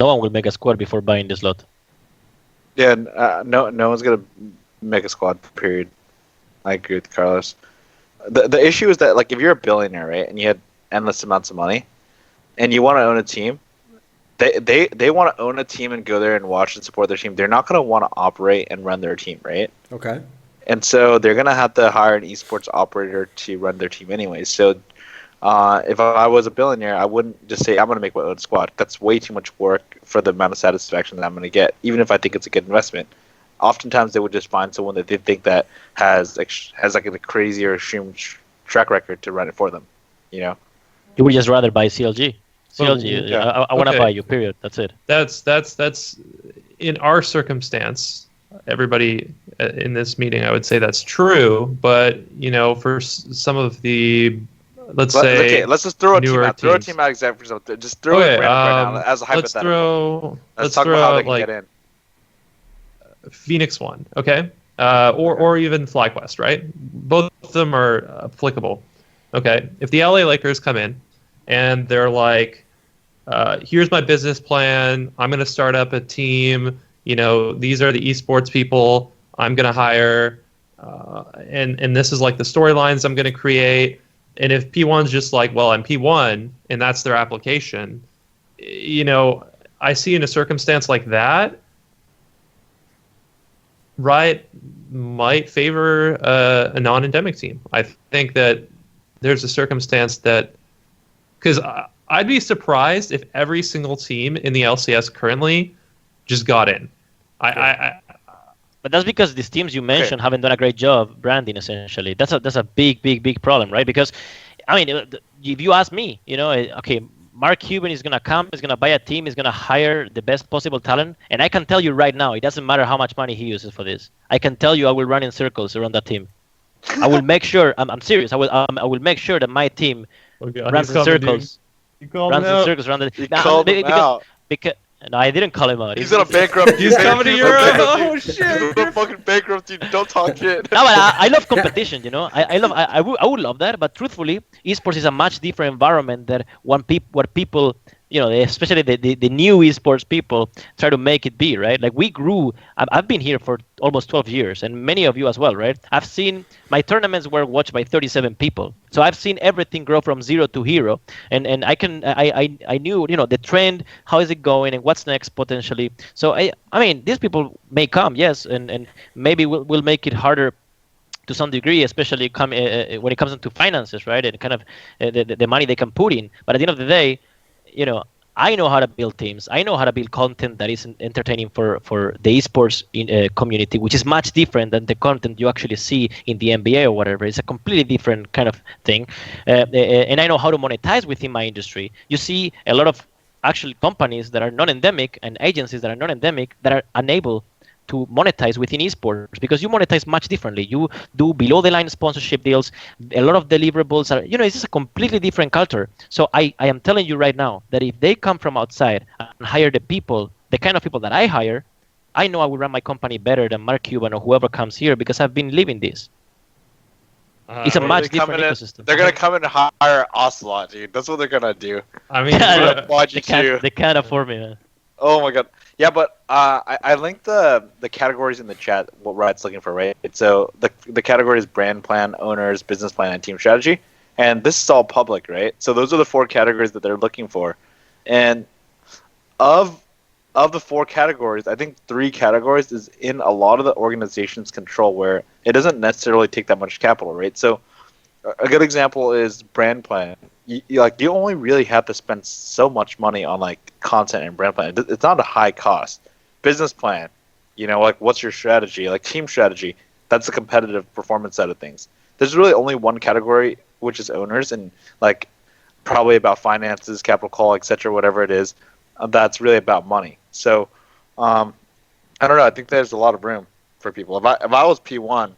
No one will make a squad before buying this lot. Yeah, no one's gonna make a squad. Period. I agree with Carlos. The issue is that like if you're a billionaire, right, and you had endless amounts of money, and you want to own a team, they want to own a team and go there and watch and support their team. They're not gonna want to operate and run their team, right? Okay. And so they're gonna have to hire an esports operator to run their team anyway. So if I was a billionaire, I wouldn't just say I'm going to make my own squad. That's way too much work for the amount of satisfaction that I'm going to get, even if I think it's a good investment. Oftentimes, they would just find someone that they think that has like a crazy or extreme track record to run it for them. You would just rather buy CLG. CLG, yeah. I want to Okay. buy you. Period. That's it. That's in our circumstance. Everybody in this meeting, I would say that's true. But for some of the let's just throw a team newer out. Throw a teams. team out example. Just throw it random right now as a hypothetical. Let's talk throw about how they out can like get in. Phoenix One, okay, or even FlyQuest, right? Both of them are applicable. Okay, if the LA Lakers come in and they're like, "Here's my business plan. I'm going to start up a team. These are the esports people I'm going to hire, and this is like the storylines I'm going to create." And if P1's just like, well, I'm P1, and that's their application, I see in a circumstance like that, Riot might favor a non-endemic team. I think that there's a circumstance that, because I'd be surprised if every single team in the LCS currently just got in. But that's because these teams you mentioned haven't done a great job branding. Essentially, that's a big problem, right? Because, I mean, if you ask me, okay, Mark Cuban is gonna come, he's gonna buy a team, he's gonna hire the best possible talent, and I can tell you right now, it doesn't matter how much money he uses for this. I can tell you, I will run in circles around that team. I will make sure. I'm serious. I will make sure that my team runs in circles. Runs in circles around the. You called him out. Because no, I didn't call him out. He's gonna bankrupt. He's coming to Europe. Oh He's shit! gonna fucking bankrupt you. Don't talk shit. No, but I love competition. I would love that. But truthfully, esports is a much different environment than what people, especially the new esports people try to make it be, right? Like we grew. I've been here for almost 12 years, and many of you as well, right? I've seen my tournaments were watched by 37 people, so I've seen everything grow from zero to hero, and I knew the trend, how is it going, and what's next potentially. So I mean, these people may come, yes, and maybe we'll make it harder to some degree, especially when it comes into finances, right? And kind of the money they can put in. But at the end of the day, I know how to build teams. I know how to build content that is entertaining for the esports community, which is much different than the content you actually see in the NBA or whatever. It's a completely different kind of thing. And I know how to monetize within my industry. You see a lot of actual companies that are non-endemic and agencies that are non-endemic that are unable to monetize within esports, because you monetize much differently. You do below the line sponsorship deals. A lot of deliverables are, it's just a completely different culture. So I am telling you right now that if they come from outside and hire the kind of people that I hire, I know I will run my company better than Mark Cuban or whoever comes here, because I've been living this. It's a much different ecosystem. They're gonna come in and hire Ocelot, dude. That's what they're gonna do. I mean, They can't afford me, man. Oh my god. Yeah, but I linked the categories in the chat, what Riot's looking for, right? So the category is brand plan, owners, business plan, and team strategy. And this is all public, right? So those are the 4 categories that they're looking for. And of the 4 categories, I think 3 categories is in a lot of the organization's control, where it doesn't necessarily take that much capital, right? So a good example is brand plan. You only really have to spend so much money on like content and brand plan. It's not a high cost. Business plan, like what's your strategy? Like team strategy, that's the competitive performance side of things. There's really only one category, which is owners, and like probably about finances, capital call, etc., whatever it is. That's really about money. So I don't know. I think there's a lot of room for people. If I was P1,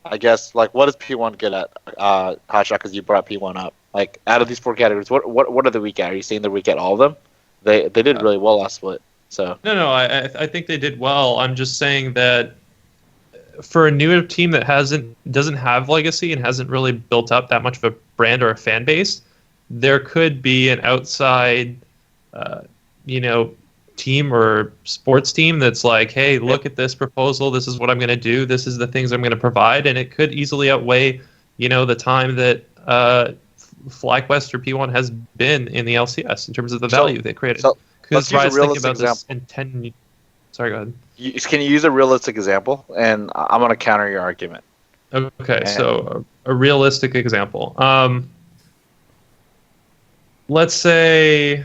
I guess, like, what does P1 get at, Hotshot, because you brought P1 up? Like, out of these 4 categories, what are the weak at? Are you saying they're weak at all of them? They did really well last split. So No, I think they did well. I'm just saying that for a newer team that doesn't have legacy and hasn't really built up that much of a brand or a fan base, there could be an outside, team or sports team that's like, hey, look at this proposal. This is what I'm going to do. This is the things I'm going to provide, and it could easily outweigh, the time that FlyQuest or P1 has been in the LCS in terms of the value they created. Let's use a realistic example. In 10. Sorry, go ahead. Can you use a realistic example? And I'm going to counter your argument. Okay, so a realistic example. Let's say,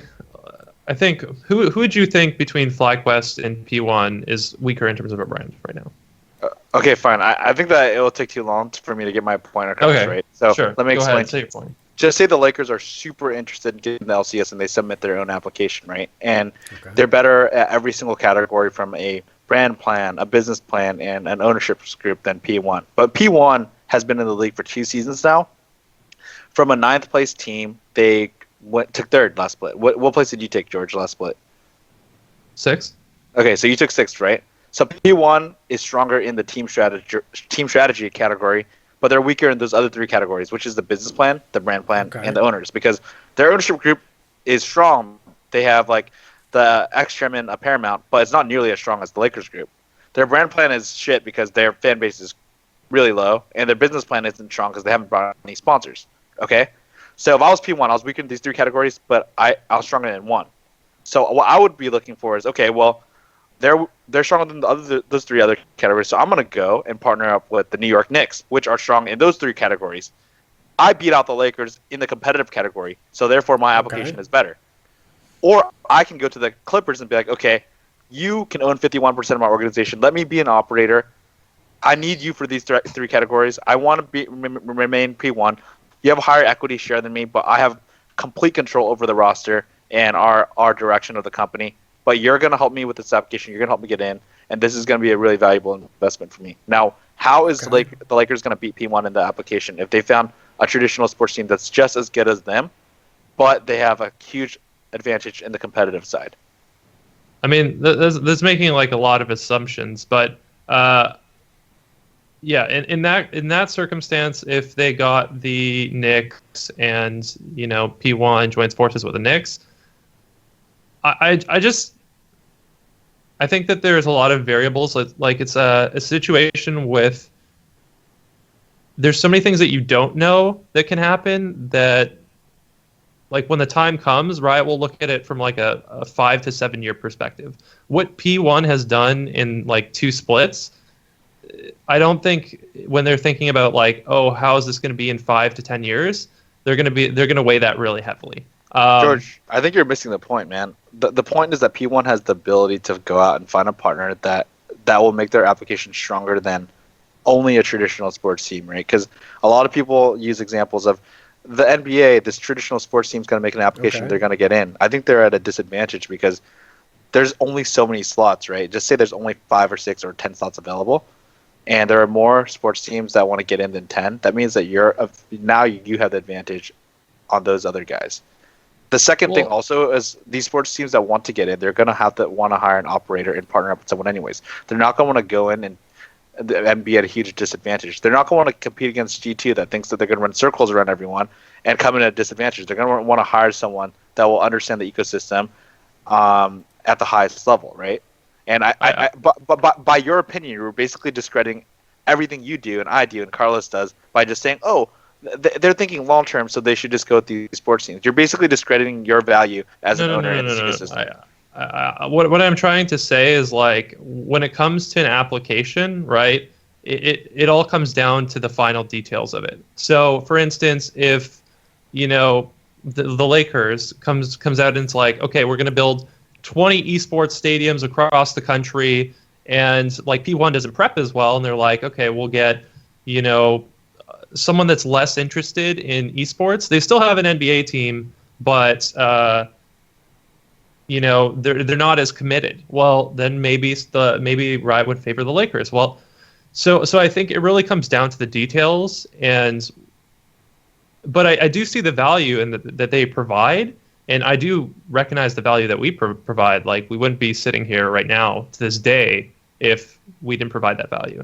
I think, who would you think between FlyQuest and P1 is weaker in terms of a brand right now? Okay, fine. I think that it will take too long for me to get my point across, right? So sure. Let me go explain. Ahead, say your point. Just say the Lakers are super interested in getting the LCS and they submit their own application, right? And they're better at every single category, from a brand plan, a business plan, and an ownership group than P1. But P1 has been in the league for 2 seasons now. From a 9th place team, they took 3rd last split. What place did you take, George, last split? 6th. Okay, so you took 6th, right? So P1 is stronger in the team strategy category, but they're weaker in those other 3 categories, which is the business plan, the brand plan, and the owners, because their ownership group is strong. They have like the ex-chairman, a Paramount, but it's not nearly as strong as the Lakers group. Their brand plan is shit because their fan base is really low, and their business plan isn't strong because they haven't brought any sponsors. Okay, so if I was P1, I was weaker in these 3 categories, but I was stronger in 1. So what I would be looking for is, okay, well, they're stronger than those 3 other categories, so I'm going to go and partner up with the New York Knicks, which are strong in those 3 categories. I beat out the Lakers in the competitive category, so therefore my application is better. Or I can go to the Clippers and be like, okay, you can own 51% of my organization. Let me be an operator. I need you for these 3 categories. I want to remain P1. You have a higher equity share than me, but I have complete control over the roster and our direction of the company. But you're going to help me with this application. You're going to help me get in, and this is going to be a really valuable investment for me. Now, how is the Lakers going to beat P1 in the application if they found a traditional sports team that's just as good as them, but they have a huge advantage in the competitive side? I mean, that's making like a lot of assumptions, but yeah, in that circumstance, if they got the Knicks and P1 joins forces with the Knicks, I think that there's a lot of variables. Like it's a situation with, there's so many things that you don't know that can happen that, like, when the time comes, Riot will look at it from like a 5 to 7 year perspective. What P1 has done in like 2 splits, I don't think when they're thinking about like, oh, how is this going to be in 5 to 10 years, they're going to weigh that really heavily. George, I think you're missing the point, man. The point is that P1 has the ability to go out and find a partner that will make their application stronger than only a traditional sports team, right? Because a lot of people use examples of the NBA, this traditional sports team is going to make an application, they're going to get in. I think they're at a disadvantage because there's only so many slots, right? Just say there's only 5 or 6 or 10 slots available, and there are more sports teams that want to get in than 10. That means that now you have the advantage on those other guys. The second thing also is these sports teams that want to get in, they're going to have to want to hire an operator and partner up with someone anyways. They're not going to want to go in and be at a huge disadvantage. They're not going to want to compete against G2 that thinks that they're going to run circles around everyone and come in at a disadvantage. They're going to want to hire someone that will understand the ecosystem at the highest level, right? And but by your opinion, you're basically discrediting everything you do and I do and Carlos does by just saying, oh, they're thinking long term, so they should just go with these sports teams. You're basically discrediting your value as an owner in this ecosystem. What I'm trying to say is, like, when it comes to an application, right, it all comes down to the final details of it. So, for instance, if, you know, the Lakers comes out and it's like, okay, we're going to build 20 esports stadiums across the country, and like P1 doesn't prep as well, and they're like, okay, we'll get, you know, someone that's less interested in esports. They still have an NBA team, but you know, they're not as committed. Well, then maybe Riot would favor the Lakers. Well, so I think it really comes down to the details, but I do see the value in that they provide, and I do recognize the value that we provide. Like, we wouldn't be sitting here right now to this day if we didn't provide that value.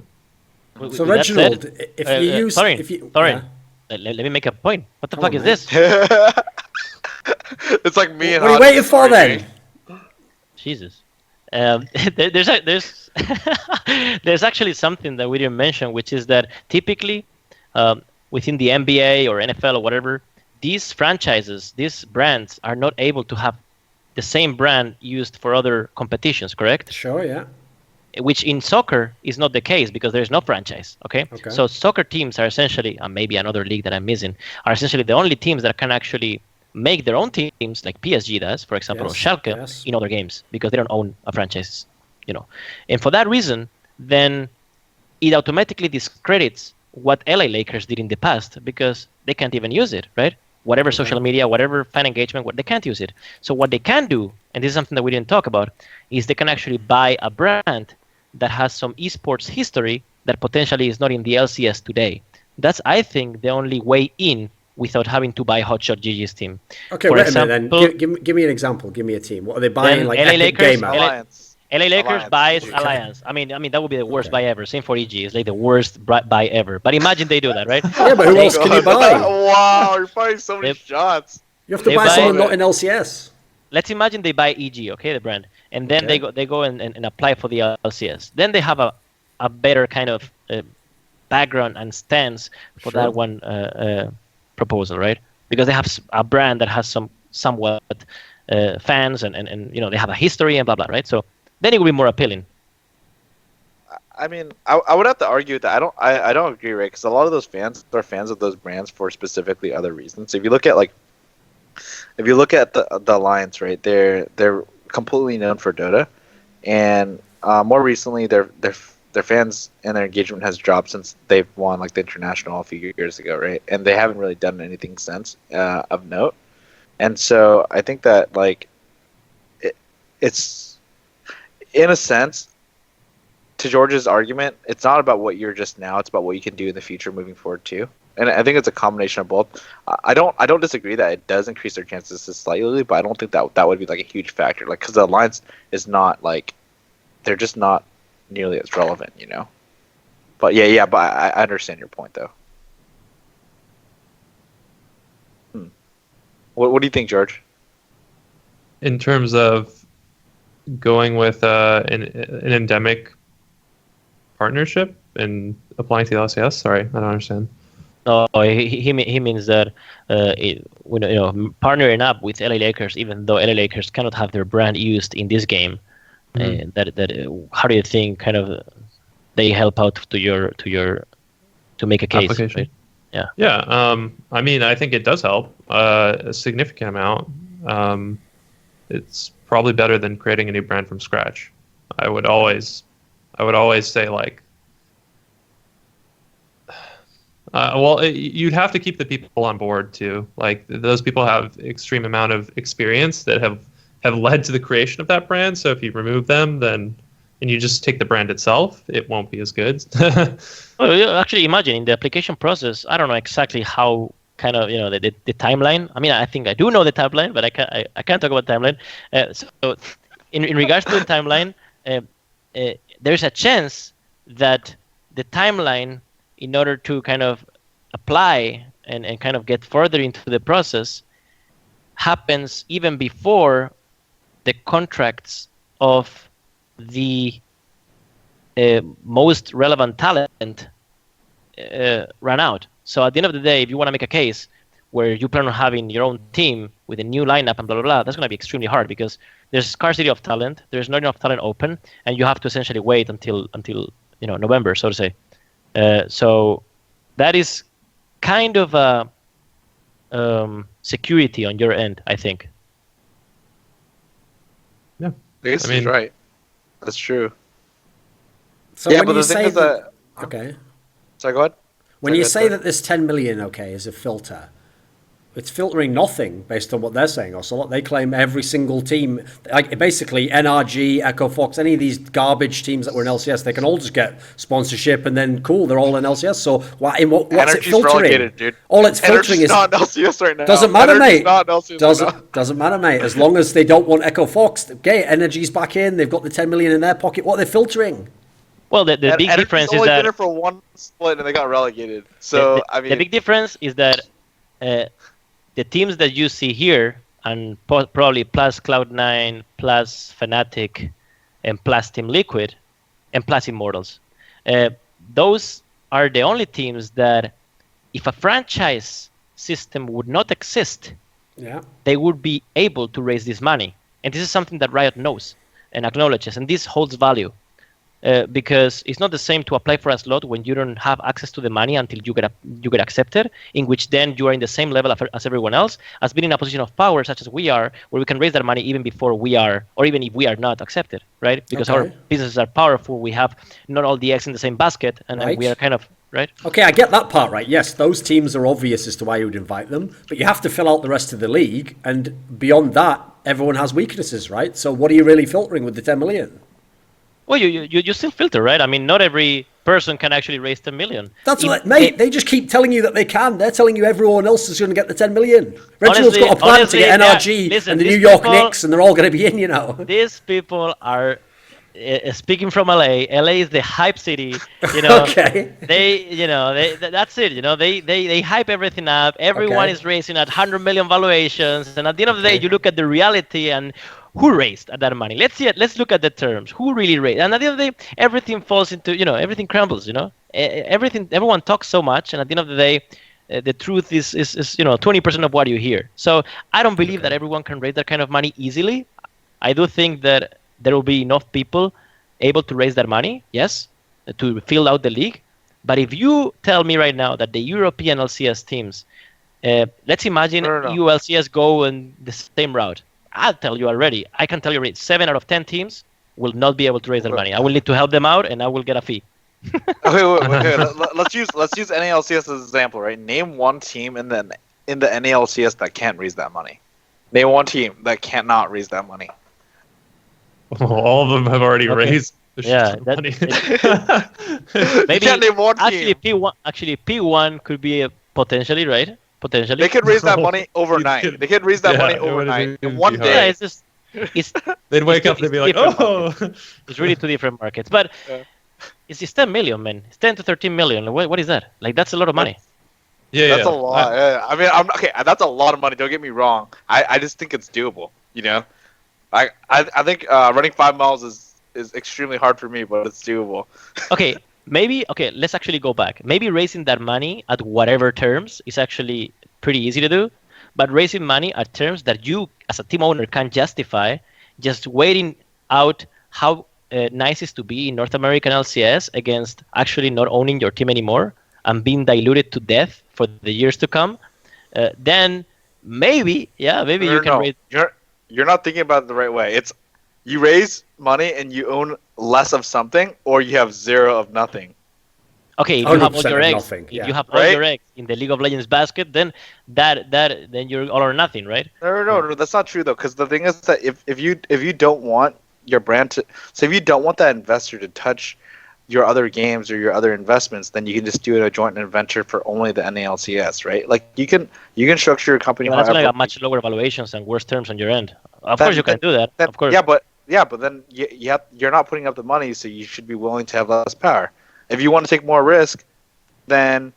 So Reginald, if you use, Thorin, let me make a point. What the fuck is this? It's like me and. What are you waiting for then? Jesus, there's there's actually something that we didn't mention, which is that typically within the NBA or NFL or whatever, these franchises, these brands are not able to have the same brand used for other competitions. Correct? Sure. Yeah. Which in soccer is not the case because there's no franchise, okay? So soccer teams are essentially, maybe another league that I'm missing, are essentially the only teams that can actually make their own teams, like PSG does, for example, or Schalke, in other games, because they don't own a franchise, you know. And for that reason, then it automatically discredits what LA Lakers did in the past, because they can't even use it, right? Whatever social media, whatever fan engagement, they can't use it. So what they can do, and this is something that we didn't talk about, is they can actually buy a brand that has some esports history that potentially is not in the LCS today. That's, I think, the only way in without having to buy HotshotGG's team. Okay, wait a minute then. Give me an example. Give me a team. What are they buying? Like LA Epic Lakers, Gamer? LA Lakers buys Alliance. I mean that would be the worst buy ever. Same for EG. It's like the worst buy ever. But imagine they do that, right? Yeah, but who else can you buy? Wow, you're firing so many shots. You have to buy someone not in LCS. Let's imagine they buy EG, okay, the brand, and then they go and apply for the LCS. Then they have a better kind of background and stance for that one proposal, right? Because they have a brand that has somewhat fans and you know, they have a history and blah blah, right? So then it will be more appealing. I mean, I would have to argue that I don't agree, right? Because a lot of those fans are fans of those brands for specifically other reasons. So if you look at the Alliance, right, they're completely known for Dota, and more recently their fans and their engagement has dropped since they've won like the international a few years ago, right? And they haven't really done anything since of note. And so I think that, like, it's in a sense, to George's argument, it's not about what you're just now; it's about what you can do in the future, moving forward too. And I think it's a combination of both. I don't disagree that it does increase their chances slightly, but I don't think that would be like a huge factor. Like, because the Alliance is not like, they're just not nearly as relevant, you know. But yeah. But I understand your point though. What do you think, George? In terms of going with an endemic partnership and applying to the LCS? Sorry, I don't understand. No, he means that partnering up with LA Lakers, even though LA Lakers cannot have their brand used in this game. How do you think kind of they help out to make a case? Right? Yeah. I mean, I think it does help a significant amount. It's probably better than creating a new brand from scratch. I would always say, like, you'd have to keep the people on board too. Like, those people have extreme amount of experience that have have led to the creation of that brand. So if you remove them, then and you just take the brand itself, it won't be as good. Well, yeah, actually, imagine in the application process, I don't know exactly how kind of the timeline. I mean, I think I do know the timeline, but I can't talk about timeline. So in regards to the timeline, there's a chance that the timeline, in order to kind of apply and kind of get further into the process, happens even before the contracts of the most relevant talent run out. So at the end of the day, if you want to make a case where you plan on having your own team with a new lineup and blah, blah, blah, that's going to be extremely hard because there's scarcity of talent, there's not enough talent open, and you have to essentially wait until November, so to say. So that is kind of a security on your end, I think. Yeah, I guess he's right. That's true. So yeah, when but you the thing say is that... Okay. Sorry, go ahead. When you say that this 10 million, is a filter, it's filtering nothing based on what they're saying. Ocelot, they claim every single team, like basically NRG, Echo Fox, any of these garbage teams that were in LCS, they can all just get sponsorship and then cool, they're all in LCS. So what's it filtering? Relegated, dude. All it's filtering is not in LCS right now. Doesn't matter, mate. Not in LCS doesn't matter, mate. As long as they don't want Echo Fox, okay, Energy's back in. They've got the 10 million in their pocket. What are they filtering? Well, the big difference is that only for one split and they got relegated. So the big difference is that the teams that you see here, and probably plus Cloud9, plus Fnatic, and plus Team Liquid, and plus Immortals, those are the only teams that, if a franchise system would not exist, they would be able to raise this money. And this is something that Riot knows and acknowledges, and this holds value. Because it's not the same to apply for a slot when you don't have access to the money until you get accepted, in which then you are in the same level as everyone else, as being in a position of power such as we are, where we can raise that money even before we are, or even if we are not accepted, right? Because our businesses are powerful, we have not all the eggs in the same basket, and we are kind of, right? Okay, I get that part right. Yes, those teams are obvious as to why you would invite them, but you have to fill out the rest of the league, and beyond that, everyone has weaknesses, right? So what are you really filtering with the 10 million? Well, you still filter, right? I mean, not every person can actually raise 10 million. That's what, mate. They just keep telling you that they can. They're telling you everyone else is going to get the 10 million. Reginald's got a plan to get NRG and the New York Knicks, and they're all going to be in. These people are speaking from LA. LA is the hype city. Okay. That's it. They hype everything up. Everyone is raising at 100 million valuations, and at the end of the day, you look at the reality and who raised at that money. Let's see it. Let's look at the terms. Who really raised? And at the end of the day, everything falls into everything crumbles. Everyone talks so much, and at the end of the day, the truth is 20% of what you hear. So I don't believe that everyone can raise that kind of money easily. I do think that there will be enough people able to raise that money, yes, to fill out the league. But if you tell me right now that the European LCS teams, let's imagine EU LCS go in the same route. I'll tell you already. I can tell you already. 7 out of 10 teams will not be able to raise their money. I will need to help them out, and I will get a fee. Okay. Let's use NA LCS as an example, right? Name one team in the NA LCS that can't raise that money. Name one team that cannot raise that money. All of them have already raised. Money. Maybe name one team. Actually, P1 could be potentially, right? Potentially. They could raise that money overnight. They could raise that money overnight in one day. They'd wake up and be like, oh. It's really two different markets. But it's 10 million, man. It's 10 to 13 million. What is that? Like, that's a lot of money. That's a lot. I mean, that's a lot of money. Don't get me wrong. I just think it's doable. I think running 5 miles is extremely hard for me, but it's doable. Okay. Let's actually go back. Maybe raising that money at whatever terms is actually pretty easy to do, but raising money at terms that you, as a team owner, can justify, just waiting out how nice it is to be in North American LCS against actually not owning your team anymore and being diluted to death for the years to come, then maybe you can raise... You're not thinking about it the right way. It's you raise money and you own less of something, or you have zero of nothing. okay, if you have all 100% your of eggs, nothing, if yeah. you have all Right? your eggs in the League of Legends basket, then then you're all or nothing, right? No, that's not true though. Because the thing is that if you don't want your brand to, so if you don't want that investor to touch your other games or your other investments, then you can just do it a joint venture for only the NA LCS, right? Like you can structure your company Yeah, but that's however. gonna have much lower valuations and worse terms on your end. Of course, you can do that. Of course. Yeah, but then you're not putting up the money, so you should be willing to have less power. If you want to take more risk, then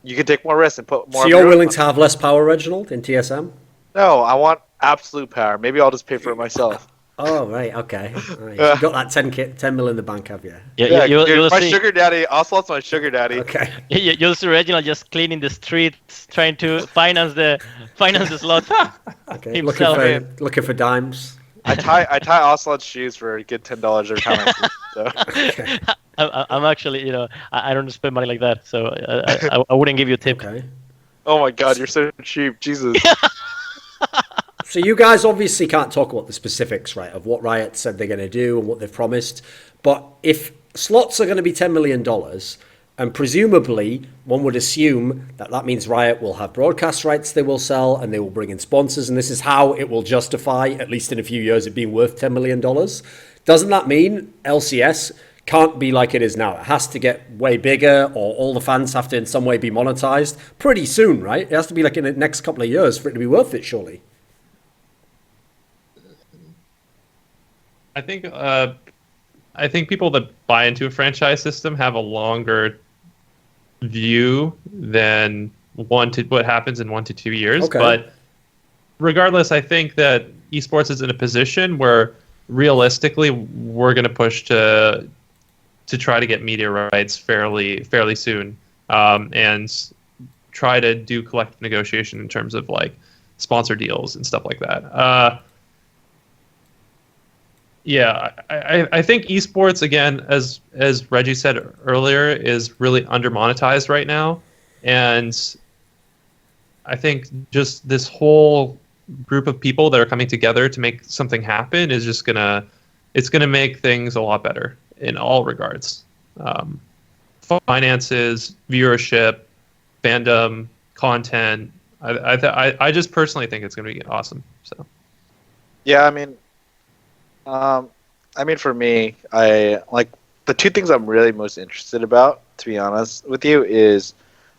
you can take more risk and put more. So of you're your own willing money. to have less power, Reginald, in TSM? No, I want absolute power. Maybe I'll just pay for it myself. Oh, right, okay. Right. So you got that 10 mil in the bank, have you? Yeah, You'll dude, my see. sugar daddy. Ocelot's my sugar daddy. Okay. You'll see Reginald just cleaning the streets, trying to finance the slot. Okay. Himself. Looking for dimes. I tie Ocelot's shoes for a good $10 every time. So. Okay. I'm actually, I don't spend money like that, so I wouldn't give you a tip. Okay. Oh my God, you're so cheap, Jesus. So you guys obviously can't talk about the specifics, right, of what Riot said they're going to do and what they've promised. But if slots are going to be $10 million, and presumably one would assume that means Riot will have broadcast rights they will sell and they will bring in sponsors. And this is how it will justify, at least in a few years, it being worth $10 million. Doesn't that mean LCS can't be like it is now? It has to get way bigger, or all the fans have to in some way be monetized pretty soon, right? It has to be like in the next couple of years for it to be worth it, surely. I think people that buy into a franchise system have a longer view than what happens in 1 to 2 years. Okay. But regardless, I think that esports is in a position where realistically we're going to push to try to get media rights fairly soon, and try to do collective negotiation in terms of like sponsor deals and stuff like that. Yeah, I think esports, again, as Reggie said earlier, is really undermonetized right now, and I think just this whole group of people that are coming together to make something happen is just gonna make things a lot better in all regards. Finances, viewership, fandom, content. I just personally think it's gonna be awesome. So Yeah, I mean, for me, I like the two things I'm really most interested about, to be honest with you, is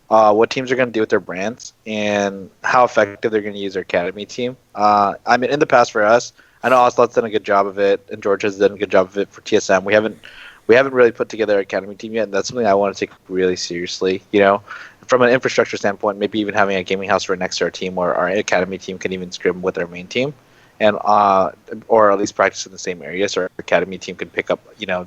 what teams are going to do with their brands and how effective they're going to use their academy team. I mean, in the past for us, I know Ocelot's done a good job of it, and George has done a good job of it for TSM. We haven't really put together an academy team yet, and that's something I want to take really seriously. From an infrastructure standpoint, maybe even having a gaming house right next to our team, where our academy team can even scrim with our main team. And or at least practice in the same area, so our academy team can pick up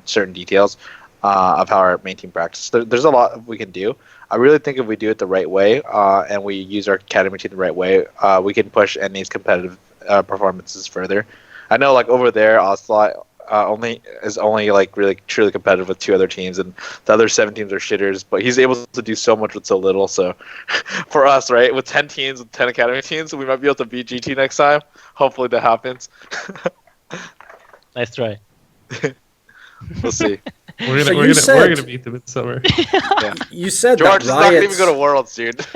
certain details of how our main team practices. There's a lot we can do. I really think if we do it the right way and we use our academy team the right way, we can push NA's competitive performances further. I know, like over there, Ocelot is only like really truly competitive with 2 other teams, and the other 7 teams are shitters. But he's able to do so much with so little. So for us, right, with 10 teams, with 10 academy teams, we might be able to beat GT next time. Hopefully that happens. Nice try. We'll see. we're So gonna beat them in summer. Yeah. You said George that is not going to even Riot's, go to Worlds, dude.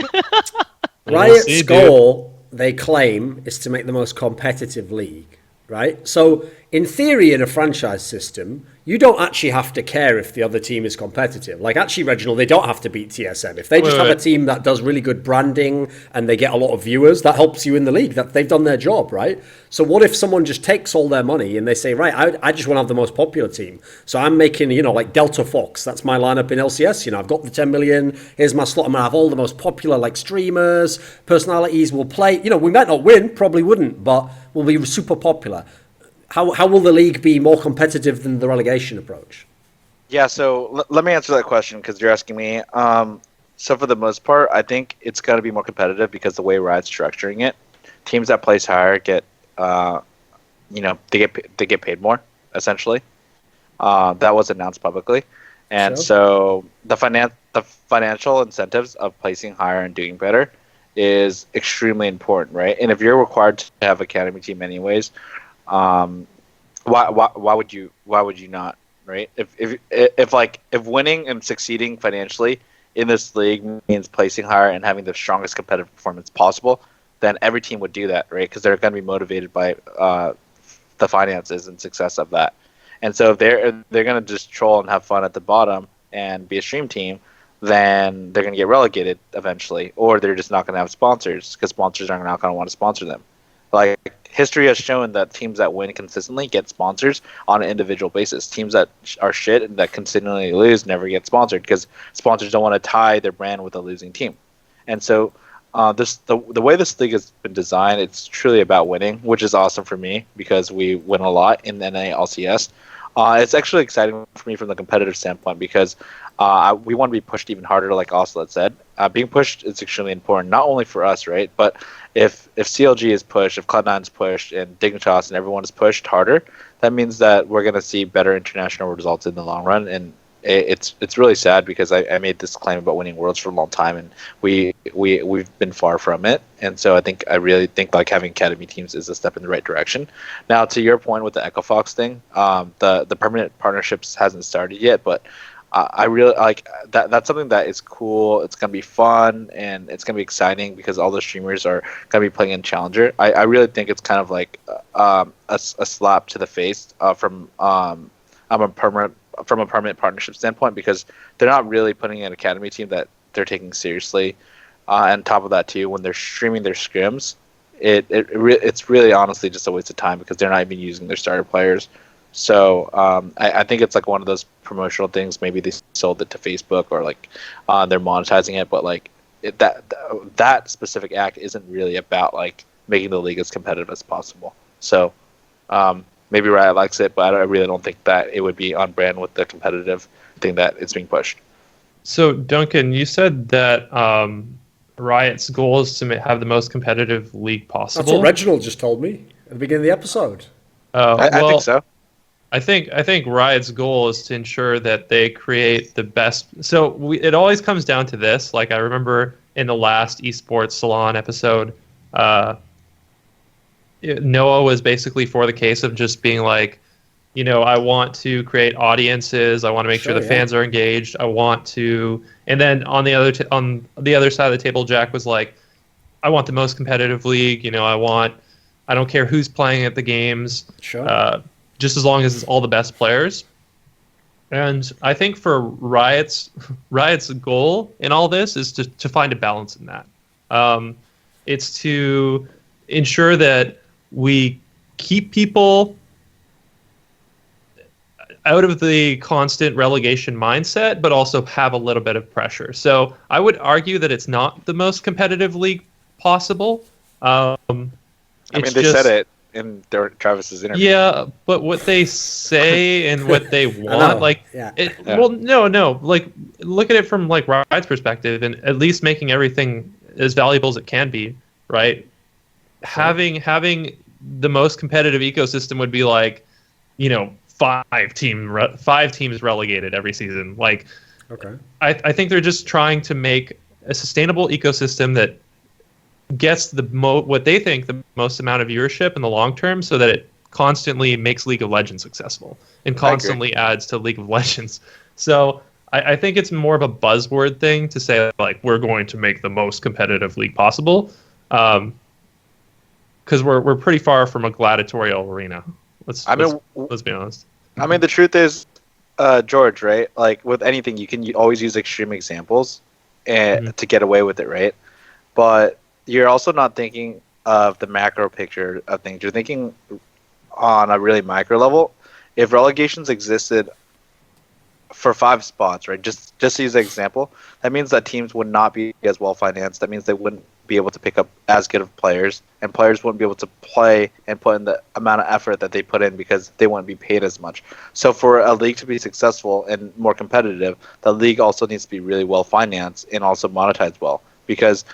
Riot's see, dude. goal, they claim, is to make the most competitive league, right? So in theory, in a franchise system, you don't actually have to care if the other team is competitive. Like, actually, Reginald, they don't have to beat TSM. If they just have a team that does really good branding and they get a lot of viewers, that helps you in the league. That they've done their job, right? So what if someone just takes all their money and they say, right, I just want to have the most popular team. So I'm making, like Delta Fox. That's my lineup in LCS. I've got the 10 million. Here's my slot. I'm going to have all the most popular, like, streamers, personalities will play. We might not win, probably wouldn't, but we'll be super popular. How will the league be more competitive than the relegation approach? Yeah, so let me answer that question because you're asking me. So for the most part, I think it's going to be more competitive because the way Riot's structuring it, teams that place higher get, they get paid more essentially. That was announced publicly, and so the financial incentives of placing higher and doing better is extremely important, right? And if you're required to have academy team anyways, why would you not right? If winning and succeeding financially in this league means placing higher and having the strongest competitive performance possible, then every team would do that, right? Because they're going to be motivated by the finances and success of that. And so if they're going to just troll and have fun at the bottom and be a stream team, then they're going to get relegated eventually, or they're just not going to have sponsors because sponsors are not going to want to sponsor them. Like, history has shown that teams that win consistently get sponsors on an individual basis. Teams that are shit and that consistently lose never get sponsored because sponsors don't want to tie their brand with a losing team. And so the way this league has been designed, it's truly about winning, which is awesome for me because we win a lot in the NA LCS. It's actually exciting for me from the competitive standpoint because we want to be pushed even harder, like Ocelot said. Being pushed is extremely important, not only for us, right? But if CLG is pushed, if Cloud9 is pushed, and Dignitas and everyone is pushed harder, that means that we're going to see better international results in the long run. And it's really sad because I made this claim about winning worlds for a long time, and we've been far from it. And so I really think like having academy teams is a step in the right direction. Now, to your point with the Echo Fox thing, the permanent partnerships hasn't started yet, but I really like that. That's something that is cool. It's gonna be fun and it's gonna be exciting because all the streamers are gonna be playing in Challenger. I really think it's kind of like a slap to the face from a permanent partnership standpoint because they're not really putting in an academy team that they're taking seriously. On top of that, too, when they're streaming their scrims, it's really honestly just a waste of time because they're not even using their starter players. So I think it's like one of those promotional things. Maybe they sold it to Facebook or like they're monetizing it, but like that specific act isn't really about like making the league as competitive as possible. So maybe Riot likes it, but I really don't think that it would be on brand with the competitive thing that it's being pushed. So Duncan, you said that Riot's goal is to have the most competitive league possible. That's what Reginald just told me at the beginning of the episode. I think so. I think Riot's goal is to ensure that they create the best. So it always comes down to this. Like I remember in the last Esports Salon episode, Noah was basically for the case of just being like, you know, I want to create audiences. I want to make sure the fans are engaged. I want to, and then on the other side of the table, Jack was like, I want the most competitive league. You know, I don't care who's playing at the games. Sure. Just as long as it's all the best players. And I think for Riot's goal in all this is to find a balance in that. It's to ensure that we keep people out of the constant relegation mindset, but also have a little bit of pressure. So I would argue that it's not the most competitive league possible. They said it in Travis's interview. Yeah, but what they say and what they want, well, no. Like, look at it from like Riot's perspective, and at least making everything as valuable as it can be, right? Having the most competitive ecosystem would be like, you know, five teams relegated every season. Like, okay, I think they're just trying to make a sustainable ecosystem that gets what they think the most amount of viewership in the long term, so that it constantly makes League of Legends successful and constantly adds to League of Legends. So I think it's more of a buzzword thing to say like we're going to make the most competitive league possible, because we're pretty far from a gladiatorial arena. Let's be honest. I mean, the truth is, George, right? Like with anything, you can always use extreme examples and to get away with it, right? But you're also not thinking of the macro picture of things. You're thinking on a really micro level. If relegations existed for 5 spots, right? Just to use an example, that means that teams would not be as well financed. That means they wouldn't be able to pick up as good of players, and players wouldn't be able to play and put in the amount of effort that they put in because they wouldn't be paid as much. So for a league to be successful and more competitive, the league also needs to be really well financed and also monetized well, because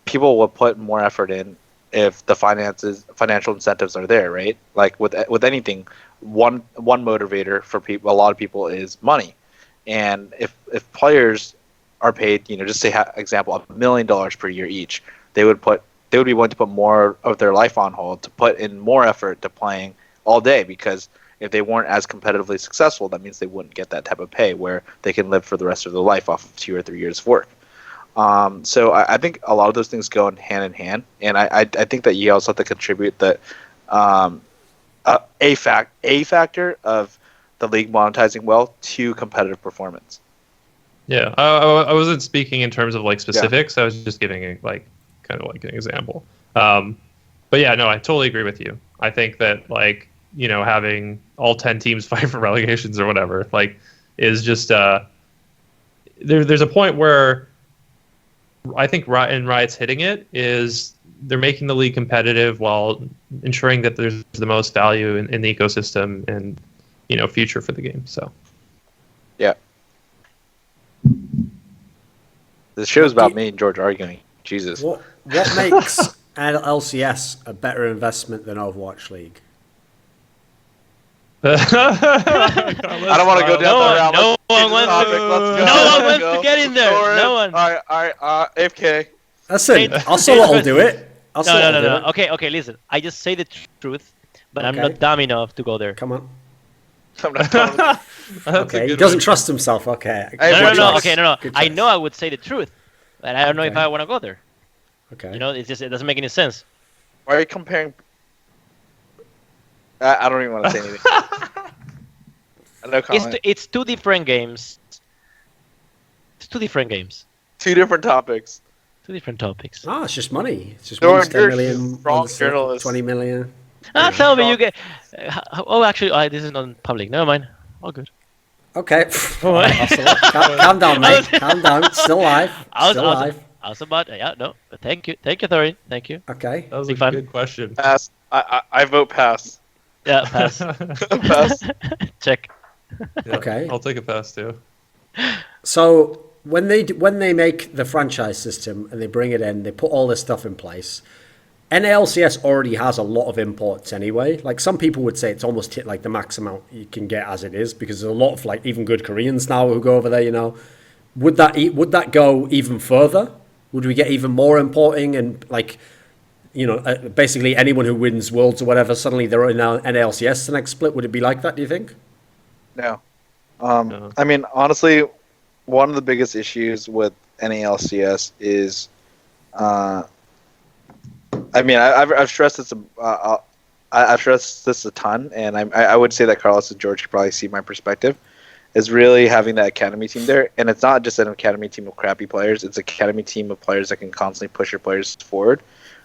people will put more effort in if the financial incentives are there, right? Like with anything, one motivator for people, a lot of people, is money. And if players are paid, you know, just say example, $1 million per year each, they would be willing to put more of their life on hold to put in more effort to playing all day, because if they weren't as competitively successful, that means they wouldn't get that type of pay where they can live for the rest of their life off of 2 or 3 years of work. So I think a lot of those things go hand in hand, and I think that you also have to contribute that a factor of the league monetizing well to competitive performance. Yeah, I wasn't speaking in terms of like specifics. I was just giving like kind of like an example. But yeah, no, I totally agree with you. I think that like, you know, having all 10 teams fight for relegations or whatever, like, is just there's a point where I think Riot's hitting it is they're making the league competitive while ensuring that there's the most value in the ecosystem and, you know, future for the game. So yeah. This show's about me and George arguing. Jesus. What makes LCS a better investment than Overwatch League? I don't want to go down that route. No one wants to get in there. No one. All right. AFK. Listen, Ocelot will do it. No. Okay, listen. I just say the truth, but I'm not dumb enough to go there. Come on. I'm not Okay, he doesn't trust himself. Okay. No. Okay, no. I know I would say the truth, but I don't know if I want to go there. Okay. You know, it doesn't make any sense. Why are you comparing? I don't even want to say anything. No comment. It's two different games. It's two different games. Two different topics. Two different topics. Ah, it's just money. It's just You're 10 million, wrong journalist. 20 million. Tell me you get. Actually, this is not public. Never mind. All good. Okay. Calm down, mate. Calm down. Still live. I was about. Yeah, no. Thank you, Thorin. Thank you. Okay. that was a good question. Pass. I vote pass. Yeah, pass. Pass. Check. Yeah, Okay. I'll take a pass too. So when they make the franchise system and they bring it in, they put all this stuff in place. NA LCS already has a lot of imports anyway. Like some people would say it's almost hit like the max amount you can get as it is because there's a lot of like even good Koreans now who go over there. You know, would that go even further? Would we get even more importing and like, you know, basically anyone who wins Worlds or whatever suddenly they're in NA LCS the next split? Would it be like that? Do you think? No. I mean, honestly, one of the biggest issues with NA LCS is, I mean, I've stressed this. I've stressed this a ton, and I would say that Carlos and George could probably see my perspective. Is really having that academy team there, and it's not just an academy team of crappy players. It's an academy team of players that can constantly push your players forward,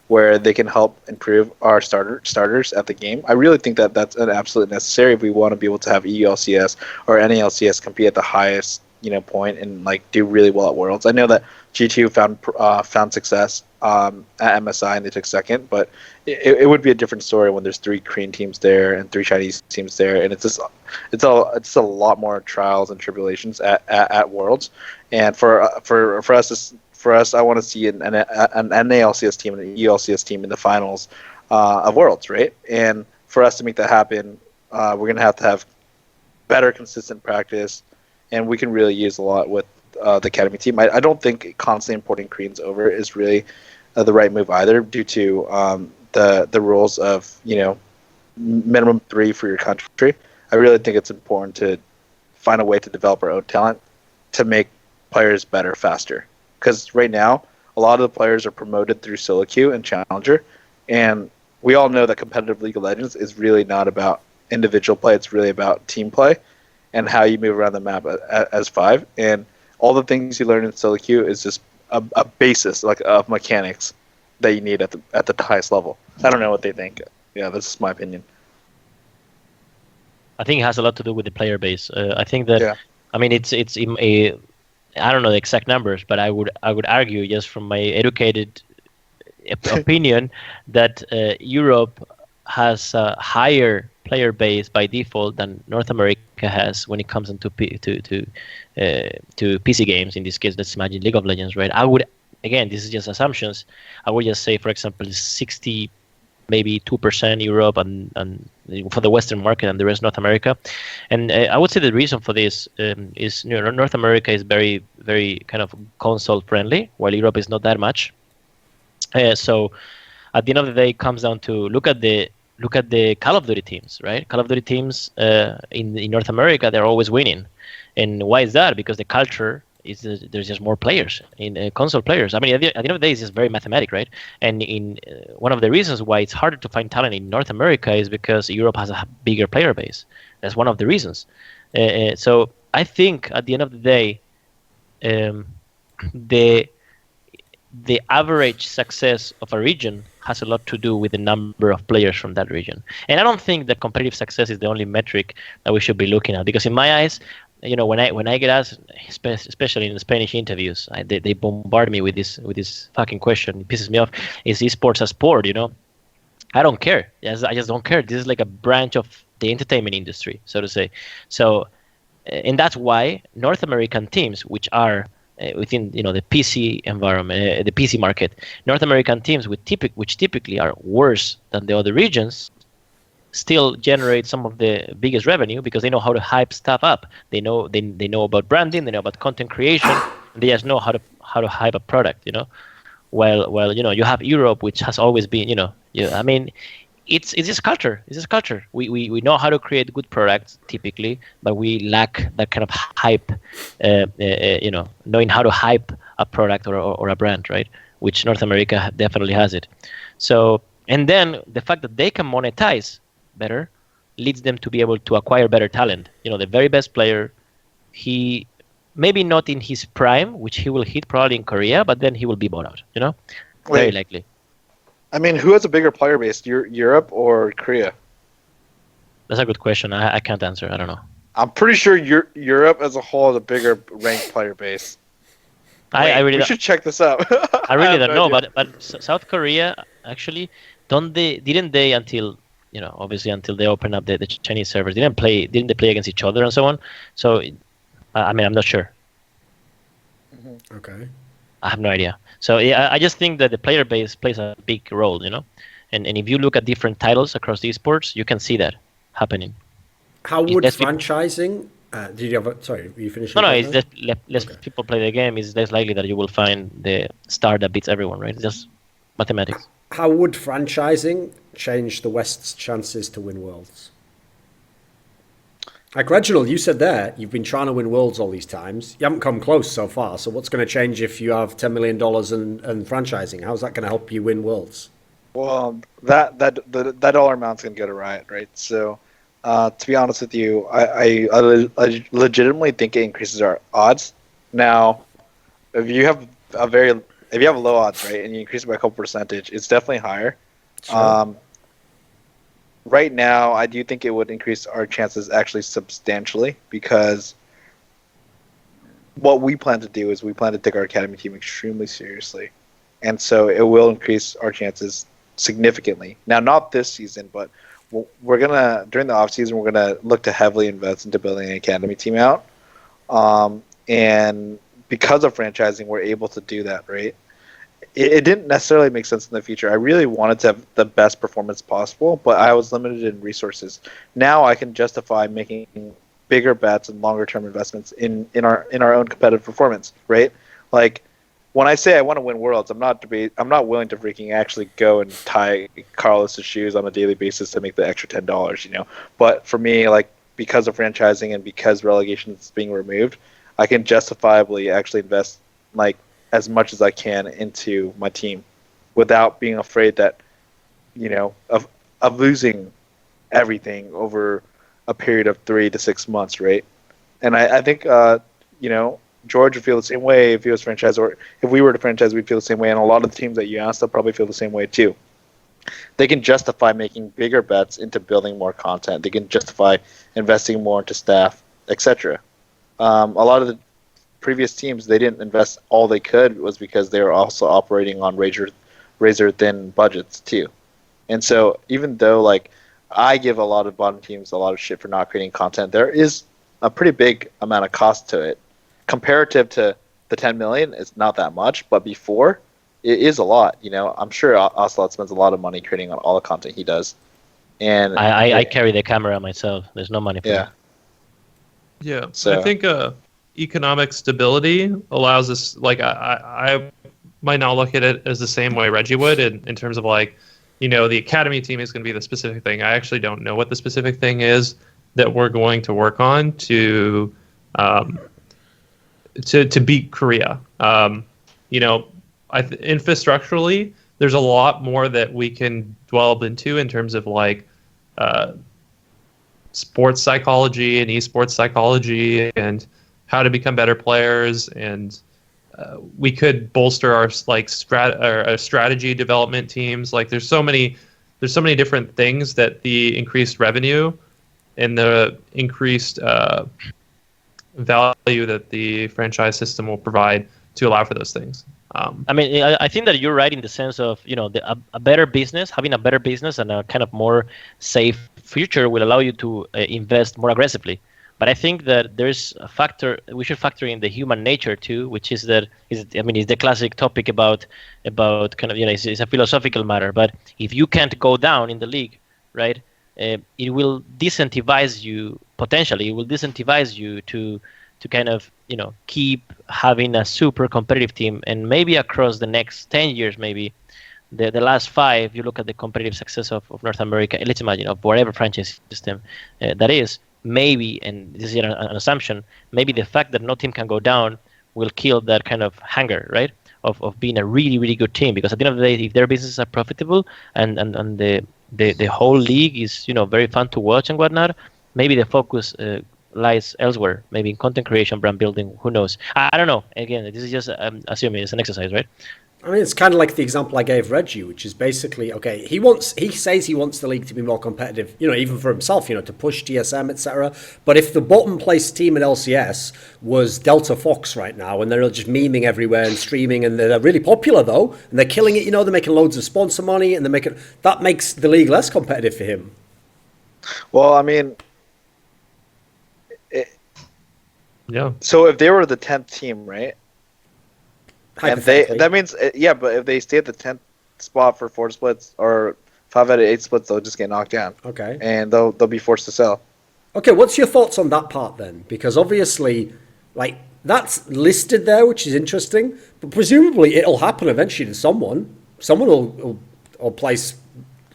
where they can help improve our starters at the game. I really think that that's an absolute necessary if we want to be able to have EULCS or NALCS compete at the highest, you know, point and like do really well at Worlds. I know that G2 found success at MSI and they took second, but it would be a different story when there's 3 Korean teams there and 3 Chinese teams there, and it's a lot more trials and tribulations at Worlds. And for us, I want to see an NALCS team and an ELCS team in the finals of Worlds, right? And for us to make that happen, we're going to have better consistent practice, and we can really use a lot with the academy team. I don't think constantly importing Koreans over is really the right move either, due to the rules of, you know, minimum 3 for your country. I really think it's important to find a way to develop our own talent to make players better faster. Because right now, a lot of the players are promoted through solo queue and challenger, and we all know that competitive League of Legends is really not about individual play. It's really about team play and how you move around the map as 5. And all the things you learn in solo queue is just a basis like of mechanics that you need at the highest level. I don't know what they think. Yeah, this is my opinion. I think it has a lot to do with the player base. I think that, Yeah. I mean, it's I don't know the exact numbers, but I would argue, just from my educated opinion, that Europe has a higher player base by default than North America has when it comes into to PC games. In this case, let's imagine League of Legends, right? I would, again, this is just assumptions. I would just say, for example, 60, maybe 2% Europe and for the Western market, and the rest North America. And I would say the reason for this is, you know, North America is very, very kind of console friendly, while Europe is not that much. So at the end of the day, it comes down to look at the look at the Call of Duty teams, right? Call of Duty teams in North America, they're always winning. And why is that? Because the culture is there's just more players in console players. I mean, at the end of the day, it's just very mathematic, right? And in one of the reasons why it's harder to find talent in North America is because Europe has a bigger player base. That's one of the reasons. So I think at the end of the day, the average success of a region has a lot to do with the number of players from that region. And I don't think that competitive success is the only metric that we should be looking at, because in my eyes, when I get asked, especially in Spanish interviews, they bombard me with this fucking question. It pisses me off. Is esports a sport? I don't care. I just don't care. This is like a branch of the entertainment industry, so to say. So, and that's why North American teams, which are within the PC environment, the PC market, North American teams which typically are worse than the other regions, still generate some of the biggest revenue because they know how to hype stuff up. They know about branding, they know about content creation, and they just know how to hype a product. While you have Europe, which has always been I mean, it's just culture. It's just culture. We know how to create good products typically, but we lack that kind of hype. Knowing how to hype a product or a brand, right? Which North America definitely has it. So, and then the fact that they can monetize better leads them to be able to acquire better talent. The very best player, he maybe not in his prime, which he will hit probably in Korea, but then he will be bought out. Very likely. I mean, who has a bigger player base, Europe or Korea? That's a good question. I can't answer. I don't know. I'm pretty sure Europe as a whole has a bigger ranked player base. We should check this out. I really don't know, but South Korea actually didn't they until obviously until they opened up the Chinese servers, didn't they play against each other and so on? So I mean, I'm not sure. Okay. I have no idea. So I just think that the player base plays a big role, and if you look at different titles across the esports, you can see that happening. How would franchising? Did you have? Sorry, were you finishing? No. It's just less people play the game. It's less likely that you will find the star that beats everyone, right? It's just mathematics. How would franchising change the West's chances to win Worlds? Like Reginald, you said there, you've been trying to win Worlds all these times. You haven't come close so far. So what's going to change if you have $10 million and franchising? How's that going to help you win Worlds? Well, that dollar amount's going to go to Riot, right? So, to be honest with you, I legitimately think it increases our odds. Now, if you have low odds, right, and you increase it by a couple percentage, it's definitely higher. Sure. Right now, I do think it would increase our chances actually substantially, because what we plan to do is we plan to take our academy team extremely seriously. And so it will increase our chances significantly. Now, not this season, but we're going to, during the off season, we're going to look to heavily invest into building an academy team out. And because of franchising, we're able to do that, right? It didn't necessarily make sense in the future. I really wanted to have the best performance possible, but I was limited in resources. Now I can justify making bigger bets and longer term investments in our own competitive performance, right? Like, when I say I want to win Worlds, I'm not willing to freaking actually go and tie Carlos's shoes on a daily basis to make the extra $10, But for me, like, because of franchising and because relegation is being removed, I can justifiably actually invest like as much as I can into my team without being afraid that, of losing everything over a period of 3 to 6 months, right? And I think, George would feel the same way if he was franchised, or if we were to franchise, we'd feel the same way. And a lot of the teams that you asked, they'll probably feel the same way too. They can justify making bigger bets into building more content. They can justify investing more into staff, etc. A lot of the previous teams, they didn't invest all they could was because they were also operating on razor thin budgets too. And so even though like I give a lot of bottom teams a lot of shit for not creating content, there is a pretty big amount of cost to it. Comparative to the 10 million, it's not that much, but before, it is a lot. I'm sure Ocelot spends a lot of money creating on all the content he does. And I carry the camera myself. There's no money for that. Yeah. So I think economic stability allows us, like, I might not look at it as the same way Reggie would in terms of like the academy team is going to be the specific thing. I actually don't know what the specific thing is that we're going to work on to beat Korea. Infrastructurally, there's a lot more that we can delve into in terms of sports psychology and esports psychology and how to become better players, and we could bolster our strategy development teams. There's so many different things that the increased revenue and the increased value that the franchise system will provide to allow for those things. I think that you're right in the sense of, a better business, having a better business and a kind of more safe future will allow you to invest more aggressively. But I think that there's a factor, we should factor in the human nature too, which is it's the classic topic about kind of, it's a philosophical matter. But if you can't go down in the league, right, it will disincentivize you, potentially, it will disincentivize you to kind of, keep having a super competitive team. And maybe across the next 10 years, maybe the last 5, you look at the competitive success of North America, let's imagine, of whatever franchise system that is, maybe, and this is an assumption, maybe the fact that no team can go down will kill that kind of hunger, right, of being a really, really good team. Because at the end of the day, if their businesses are profitable and the whole league is, very fun to watch and whatnot, maybe the focus lies elsewhere, maybe in content creation, brand building, who knows. I don't know. Again, this is just assuming it's an exercise, right? It's kind of like the example I gave Reggie, which is basically, okay, he says he wants the league to be more competitive, even for himself, to push TSM, etc. But if the bottom place team at LCS was Delta Fox right now, and they're just memeing everywhere and streaming, and they're really popular though, and they're killing it, they're making loads of sponsor money, and that makes the league less competitive for him. Well, yeah. So if they were the 10th team, right? And that means, but if they stay at the 10th spot for 4 splits or 5 out of 8 splits, they'll just get knocked down. Okay. And they'll be forced to sell. Okay, what's your thoughts on that part then? Because obviously, that's listed there, which is interesting, but presumably it'll happen eventually to someone. Someone will place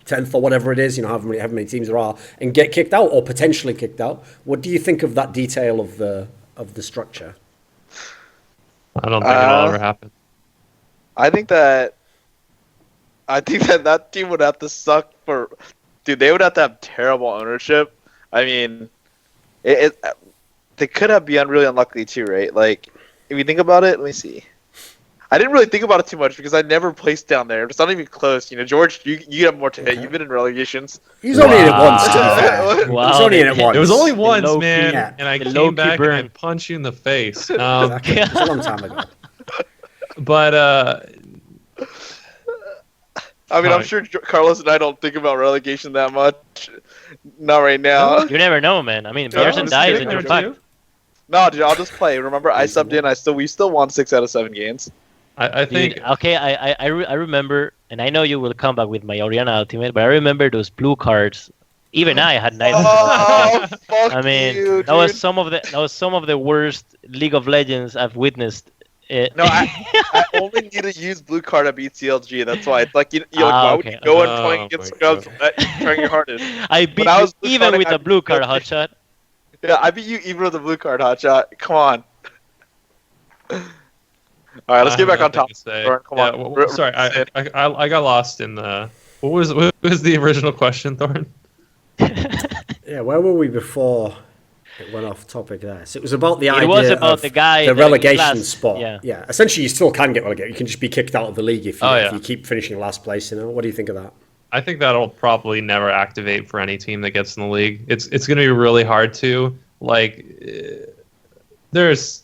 10th or whatever it is, however many teams there are, and get kicked out or potentially kicked out. What do you think of that detail of the structure? I don't think it'll ever happen. I think that team would have to suck for... Dude, they would have to have terrible ownership. They could have been really unlucky too, right? If you think about it, let me see. I didn't really think about it too much because I never placed down there. It's not even close. George, you have more to hit. You've been in relegations. He's only in it once, to be fair. Wow. He's only in it once. It was only once, man. Yeah. And I came back and I punched you in the face. Exactly. It's a long time ago. But, I'm sure Carlos and I don't think about relegation that much. Not right now. You never know, man. Pearson dies and you're fucked. No, dude, I'll just play. Remember, I subbed in. We still won 6 out of 7 games. I think... Okay, I remember, and I know you will come back with my Oriana Ultimate, but I remember those blue cards. Even I had neither. Oh, fuck you, that was some of the worst League of Legends I've witnessed. No, I only need to use blue card at beat CLG. That's why. It's why would you go and playing against scrubs trying your hardest? I beat you even with the blue card, Hotshot. Yeah, I beat you even with the blue card, Hotshot. Come on. All right, let's get back on top. Come on. Sorry, I got lost in the... What was the original question, Thorin? Yeah, where were we before it went off topic there? So it was about the idea of the guy, the relegation spot. Yeah. Essentially, you still can get relegated. You can just be kicked out of the league if you keep finishing last place. What do you think of that? I think that'll probably never activate for any team that gets in the league. It's going to be really hard to. There's...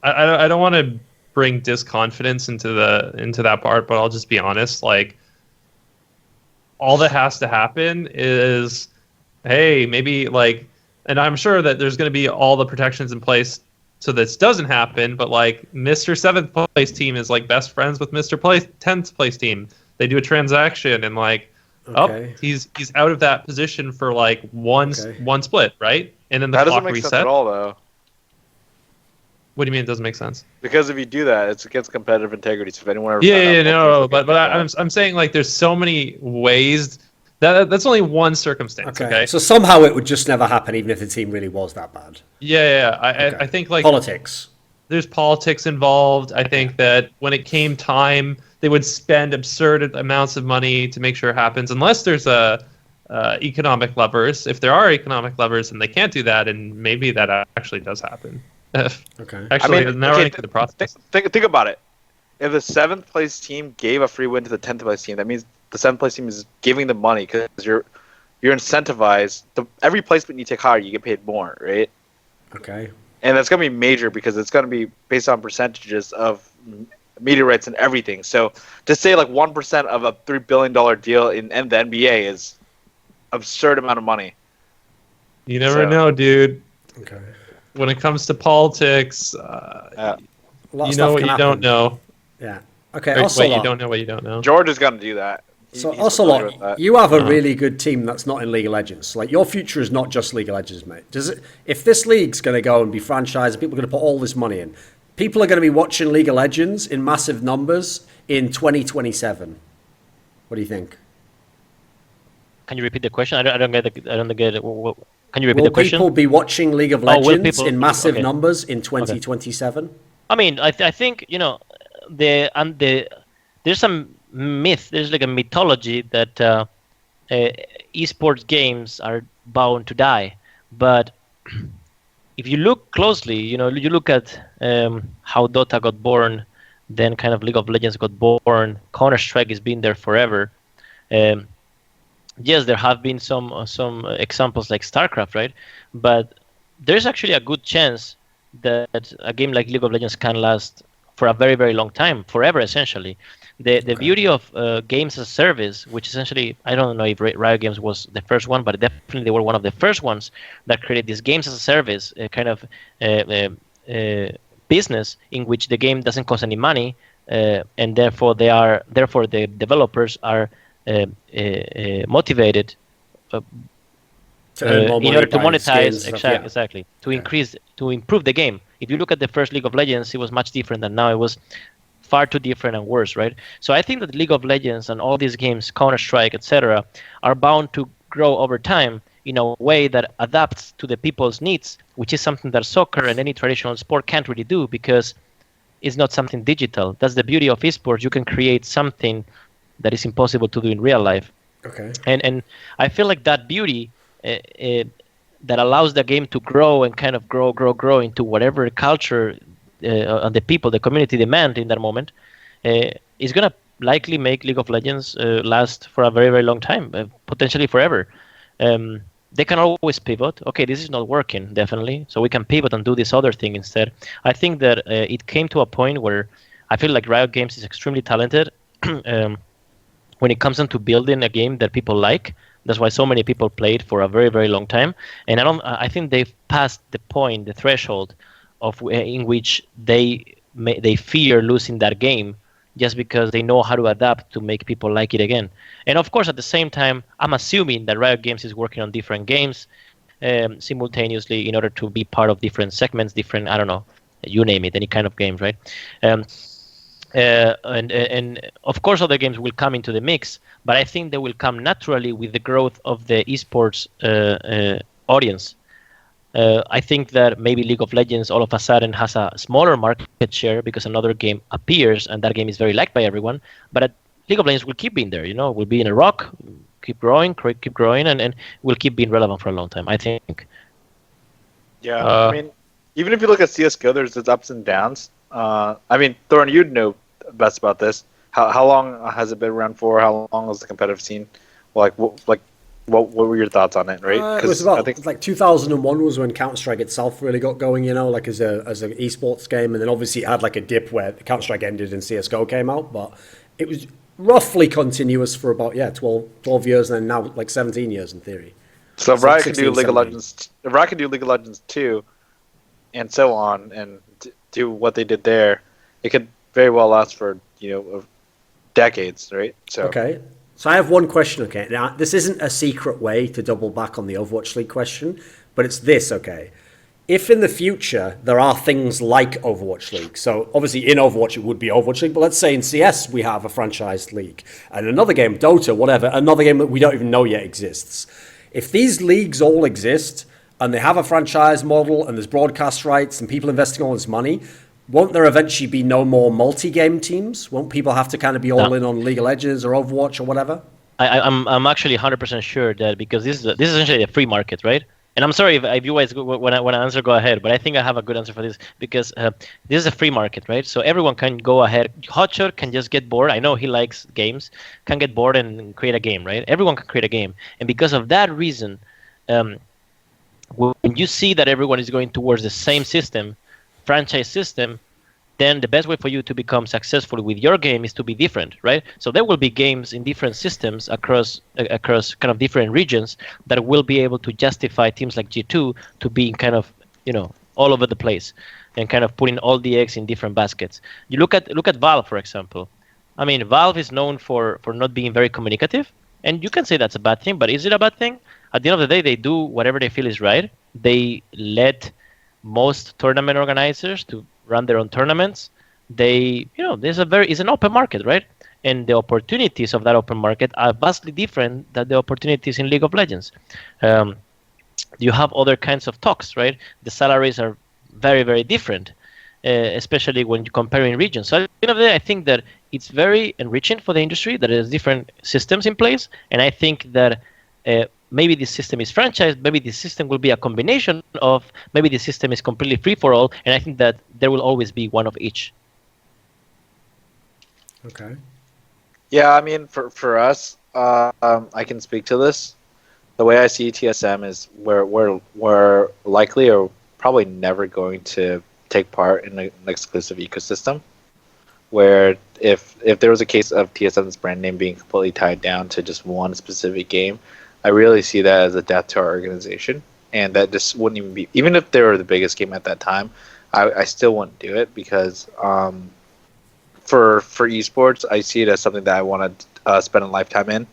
I don't want to bring disconfidence into that part, but I'll just be honest. All that has to happen is, hey, maybe and I'm sure that there's going to be all the protections in place so this doesn't happen. But Mr. 7th place team is best friends with Mr. 10th place team. They do a transaction and okay. He's out of that position for one split, right? And then the that clock doesn't make reset. sense at all, though. What do you mean it doesn't make sense? Because if you do that, it's against competitive integrity. So if anyone ever But I'm saying like there's so many ways that's only one circumstance. Okay. So somehow it would just never happen, even if the team really was that bad. I think like politics. There's politics involved. I think that when it came time, they would spend absurd amounts of money to make sure it happens, unless there's economic levers. If there are economic levers and they can't do that, and maybe that actually does happen. Actually, now we're into the process. Think about it. If the 7th place team gave a free win to the 10th place team, that means the 7th place team is giving them money because you're incentivized. Every placement you take higher, you get paid more, right? Okay. And that's going to be major because it's going to be based on percentages of media rights and everything. So to say like 1% of a $3 billion deal in the NBA is absurd amount of money. You never know, dude. Okay. When it comes to politics, you know what you don't know. Yeah. Okay. Wait, you don't know what you don't know. George is going to do that. So Ocelot, you have a really good team that's not in League of Legends. Like your future is not just League of Legends, mate. If this league's going to go and be franchised, people are going to put all this money in. People are going to be watching League of Legends in massive numbers in 2027. What do you think? Can you repeat the question? I don't get it. Can you repeat the question? Will people be watching League of Legends in massive numbers in 2027? Okay. I mean, I think there's some myth. There's like a mythology that esports games are bound to die. But if you look closely, you look at how Dota got born, then kind of League of Legends got born. Counter-Strike has been there forever. Yes, there have been some examples like StarCraft, right? But there's actually a good chance that a game like League of Legends can last for a very, very long time, forever, essentially. The beauty of games as a service, which essentially, I don't know if Riot Games was the first one, but definitely they were one of the first ones that created these games as a service, kind of business in which the game doesn't cost any money, and therefore the developers are motivated in order to monetize, skins, exactly, to improve the game. If you look at the first League of Legends, it was much different than now. It was far too different and worse, right? So I think that League of Legends and all these games, Counter-Strike, etc., are bound to grow over time in a way that adapts to the people's needs, which is something that soccer and any traditional sport can't really do because it's not something digital. That's the beauty of esports. You can create something that is impossible to do in real life. Okay. And I feel like that beauty that allows the game to grow and kind of grow into whatever culture and the people, the community demand in that moment, is going to likely make League of Legends last for a very, very long time, potentially forever. They can always pivot. Okay, this is not working, definitely. So we can pivot and do this other thing instead. I think that it came to a point where I feel like Riot Games is extremely talented when it comes into building a game that people like. That's why so many people played for a very, very long time. And I think they've passed the point, the threshold in which they fear losing that game just because they know how to adapt to make people like it again. And of course, at the same time, I'm assuming that Riot Games is working on different games simultaneously in order to be part of different segments, different, I don't know, you name it, any kind of games, right? And of course, other games will come into the mix, but I think they will come naturally with the growth of the esports audience. I think that maybe League of Legends all of a sudden has a smaller market share because another game appears and that game is very liked by everyone. But League of Legends will keep being there, will be in a rock, keep growing, and will keep being relevant for a long time, I think. Yeah, I mean, even if you look at CSGO, there's its ups and downs. I mean, Thorin, you'd know best about this. How long has it been around for? How long was the competitive scene? What were your thoughts on it, right? It was about, 2001 was when Counter-Strike itself really got going, as an esports game. And then obviously it had like a dip where Counter-Strike ended and CSGO came out. But it was roughly continuous for about, 12 years and then now like 17 years in theory. So if Riot can do League of Legends, if Riot can do League of Legends 2 and so on and do what they did there, it could very well last for, decades, right? So okay. So I have one question, okay? Now, this isn't a secret way to double back on the Overwatch League question, but it's this, okay? if in the future there are things like Overwatch League, so obviously in Overwatch it would be Overwatch League, but let's say in CS we have a franchised league, and another game, Dota, whatever, another game that we don't even know yet exists. If these leagues all exist and they have a franchise model and there's broadcast rights and people investing all this money, won't there eventually be no more multi-game teams? Won't people have to kind of be all in on League of Legends or Overwatch or whatever? I'm actually 100% sure that because this is essentially a free market, right? And I'm sorry if you guys when I answer, go ahead. But I think I have a good answer for this because this is a free market, right? So everyone can go ahead. Hotshot can just get bored. I know he likes games. Can get bored and create a game, right? Everyone can create a game, and because of that reason, when you see that everyone is going towards the same system, franchise system, then the best way for you to become successful with your game is to be different, right? So there will be games in different systems across kind of different regions that will be able to justify teams like G2 to be kind of, all over the place and kind of putting all the eggs in different baskets. You look at Valve, for example. I mean, Valve is known for not being very communicative, and you can say that's a bad thing, but is it a bad thing? At the end of the day, they do whatever they feel is right. They let most tournament organizers to run their own tournaments. They, it's an open market, right? And the opportunities of that open market are vastly different than the opportunities in League of Legends. You have other kinds of talks, right? The salaries are very, very different, especially when you compare in regions. So at the end of the day, I think that it's very enriching for the industry that there's different systems in place, and I think that maybe this system is franchised, maybe this system will be a combination of, maybe the system is completely free for all, and I think that there will always be one of each. Okay. Yeah, I mean, for us, I can speak to this. The way I see TSM is we're likely or probably never going to take part in an exclusive ecosystem, where if there was a case of TSM's brand name being completely tied down to just one specific game, I really see that as a death to our organization, and that just wouldn't even be, even if they were the biggest game at that time, I still wouldn't do it because for esports, I see it as something that I want to spend a lifetime in,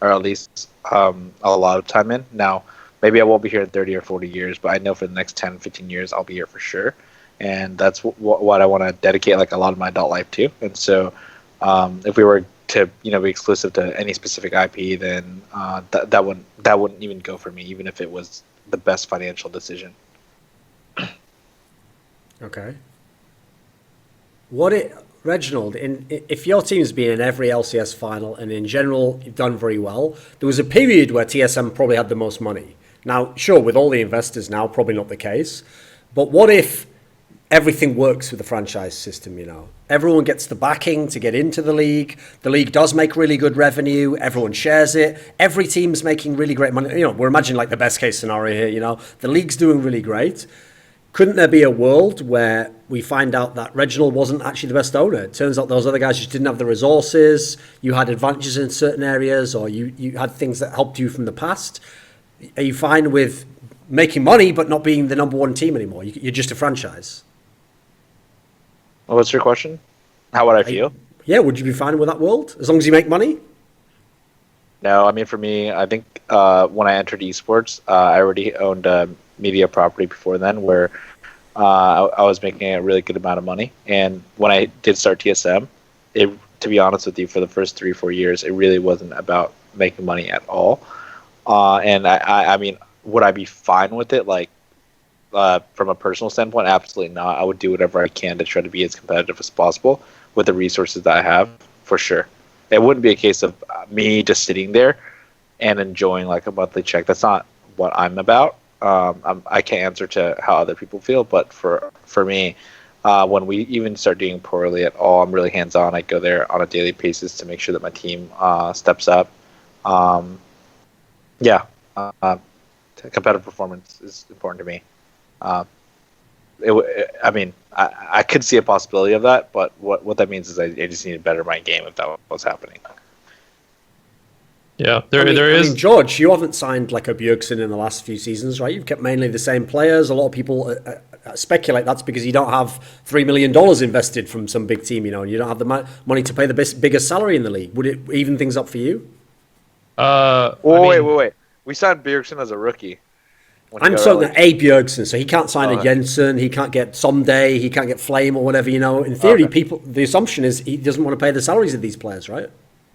or at least a lot of time in. Now, maybe I won't be here in 30 or 40 years, but I know for the next 10, 15 years, I'll be here for sure, and that's what I want to dedicate like a lot of my adult life to. And so, if we were to be exclusive to any specific IP, then that wouldn't even go for me, even if it was the best financial decision. Okay. Reginald, if your team's been in every LCS final and in general you've done very well, there was a period where TSM probably had the most money. Now, sure, with all the investors now, probably not the case. But what if everything works with the franchise system, Everyone gets the backing to get into the league. The league does make really good revenue. Everyone shares it. Every team's making really great money. We're imagining like the best case scenario here, The league's doing really great. Couldn't there be a world where we find out that Reginald wasn't actually the best owner? It turns out those other guys just didn't have the resources. You had advantages in certain areas, or you had things that helped you from the past. Are you fine with making money but not being the number one team anymore? You're just a franchise. Well, what's your question? How would I feel? Yeah, would you be fine with that world as long as you make money? No, I mean, for me, I think when I entered esports, I already owned a media property before then where I was making a really good amount of money. And when I did start TSM, to be honest with you, for the first 3-4 years, it really wasn't about making money at all. And I mean, would I be fine with it? Like, from a personal standpoint, absolutely not. I would do whatever I can to try to be as competitive as possible with the resources that I have, for sure. It wouldn't be a case of me just sitting there and enjoying like a monthly check. That's not what I'm about. I can't answer to how other people feel, but for me, when we even start doing poorly at all, I'm really hands-on. I go there on a daily basis to make sure that my team steps up. Competitive performance is important to me. I could see a possibility of that, but what that means is I just need to better my game if that was happening. Yeah, there is. I mean, George, you haven't signed like a Bjergsen in the last few seasons, right? You've kept mainly the same players. A lot of people speculate that's because you don't have $3 million invested from some big team, and you don't have the money to pay the biggest salary in the league. Would it even things up for you? Wait. We signed Bjergsen as a rookie. when he I'm got talking about relegated. A. Bjergsen, so he can't sign a Okay. Jensen, he can't get Someday, he can't get Flame or whatever, In theory, Okay. the assumption is he doesn't want to pay the salaries of these players, right?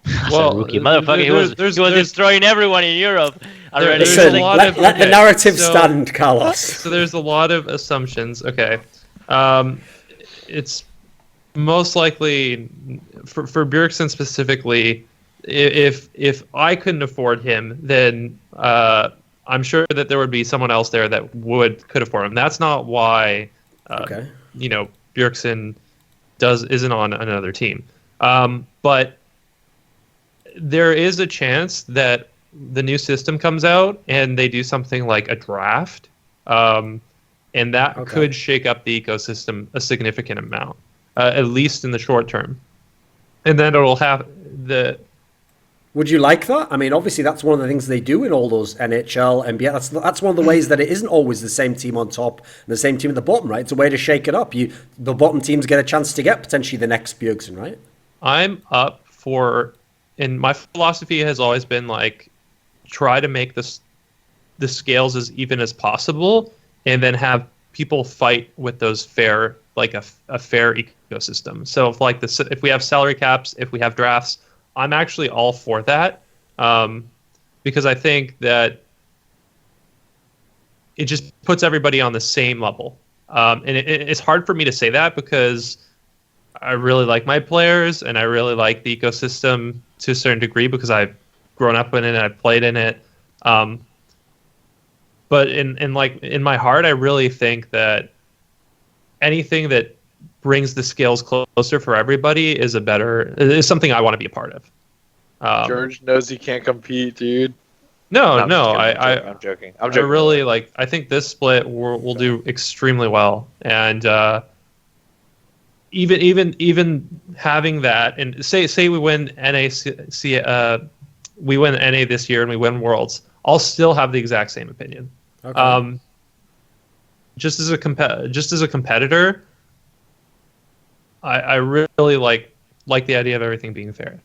As Well, a rookie motherfucker, he was destroying everyone in Europe already. there's He was a like, lot let, of- let the okay, narrative so- stand, Carlos. So there's a lot of assumptions. Okay, it's most likely for Bjergsen specifically. If I couldn't afford him, then I'm sure that there would be someone else there that could afford him. That's not why Okay. Bjergsen isn't on another team. But there is a chance that the new system comes out and they do something like a draft, and that could shake up the ecosystem a significant amount, at least in the short term. And then it'll have the. Would you like that? I mean, obviously, that's one of the things they do in all those NHL, NBA. That's one of the ways that it isn't always the same team on top and the same team at the bottom, right? It's a way to shake it up. The bottom teams get a chance to get potentially the next Bjergsen, right? I'm up for, and my philosophy has always been like, try to make the scales as even as possible, and then have people fight with those fair, like a fair ecosystem. So if we have salary caps, if we have drafts, I'm actually all for that, because I think that it just puts everybody on the same level. And it's hard for me to say that because I really like my players and I really like the ecosystem to a certain degree because I've grown up in it and I've played in it. But in my heart, I really think that anything that brings the scales closer for everybody is something I want to be a part of. George knows he can't compete, dude. No, I'm just kidding. I I'm joking. I really I think this split will do extremely well, and even having that, and say we win we win NA this year and we win Worlds, I'll still have the exact same opinion. Okay. Just as a competitor, I really like the idea of everything being fair.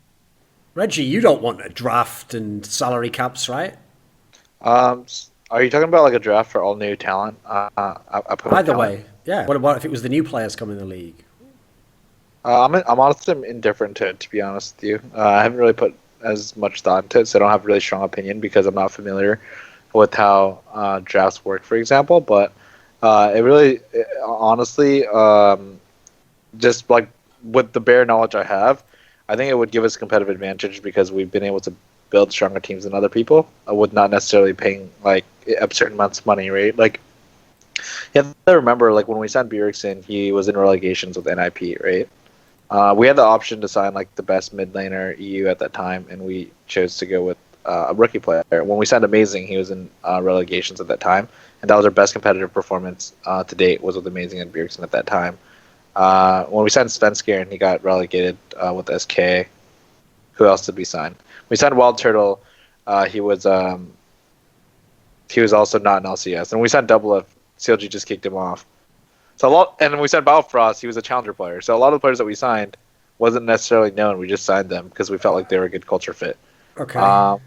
Reggie, you don't want a draft and salary caps, right? Are you talking about like a draft for all new talent? Either way, yeah. What about if it was the new players coming in the league? I'm honestly indifferent to be honest with you. I haven't really put as much thought into it, so I don't have a really strong opinion because I'm not familiar with how drafts work, for example. But honestly, just like with the bare knowledge I have, I think it would give us a competitive advantage because we've been able to build stronger teams than other people with not necessarily paying like a certain amounts of money, right? Like, you have to remember, like when we signed Bjergsen, he was in relegations with NIP, right? We had the option to sign like the best mid laner EU at that time, and we chose to go with a rookie player. When we signed Amazing, he was in relegations at that time, and that was our best competitive performance to date, was with Amazing and Bjergsen at that time. When we signed Svensker and he got relegated with SK, who else did we sign? We signed Wild Turtle. He was also not in LCS, and we signed Double F. CLG just kicked him off. So and we signed Balfrost. He was a challenger player. So a lot of the players that we signed wasn't necessarily known. We just signed them because we felt like they were a good culture fit. Okay. I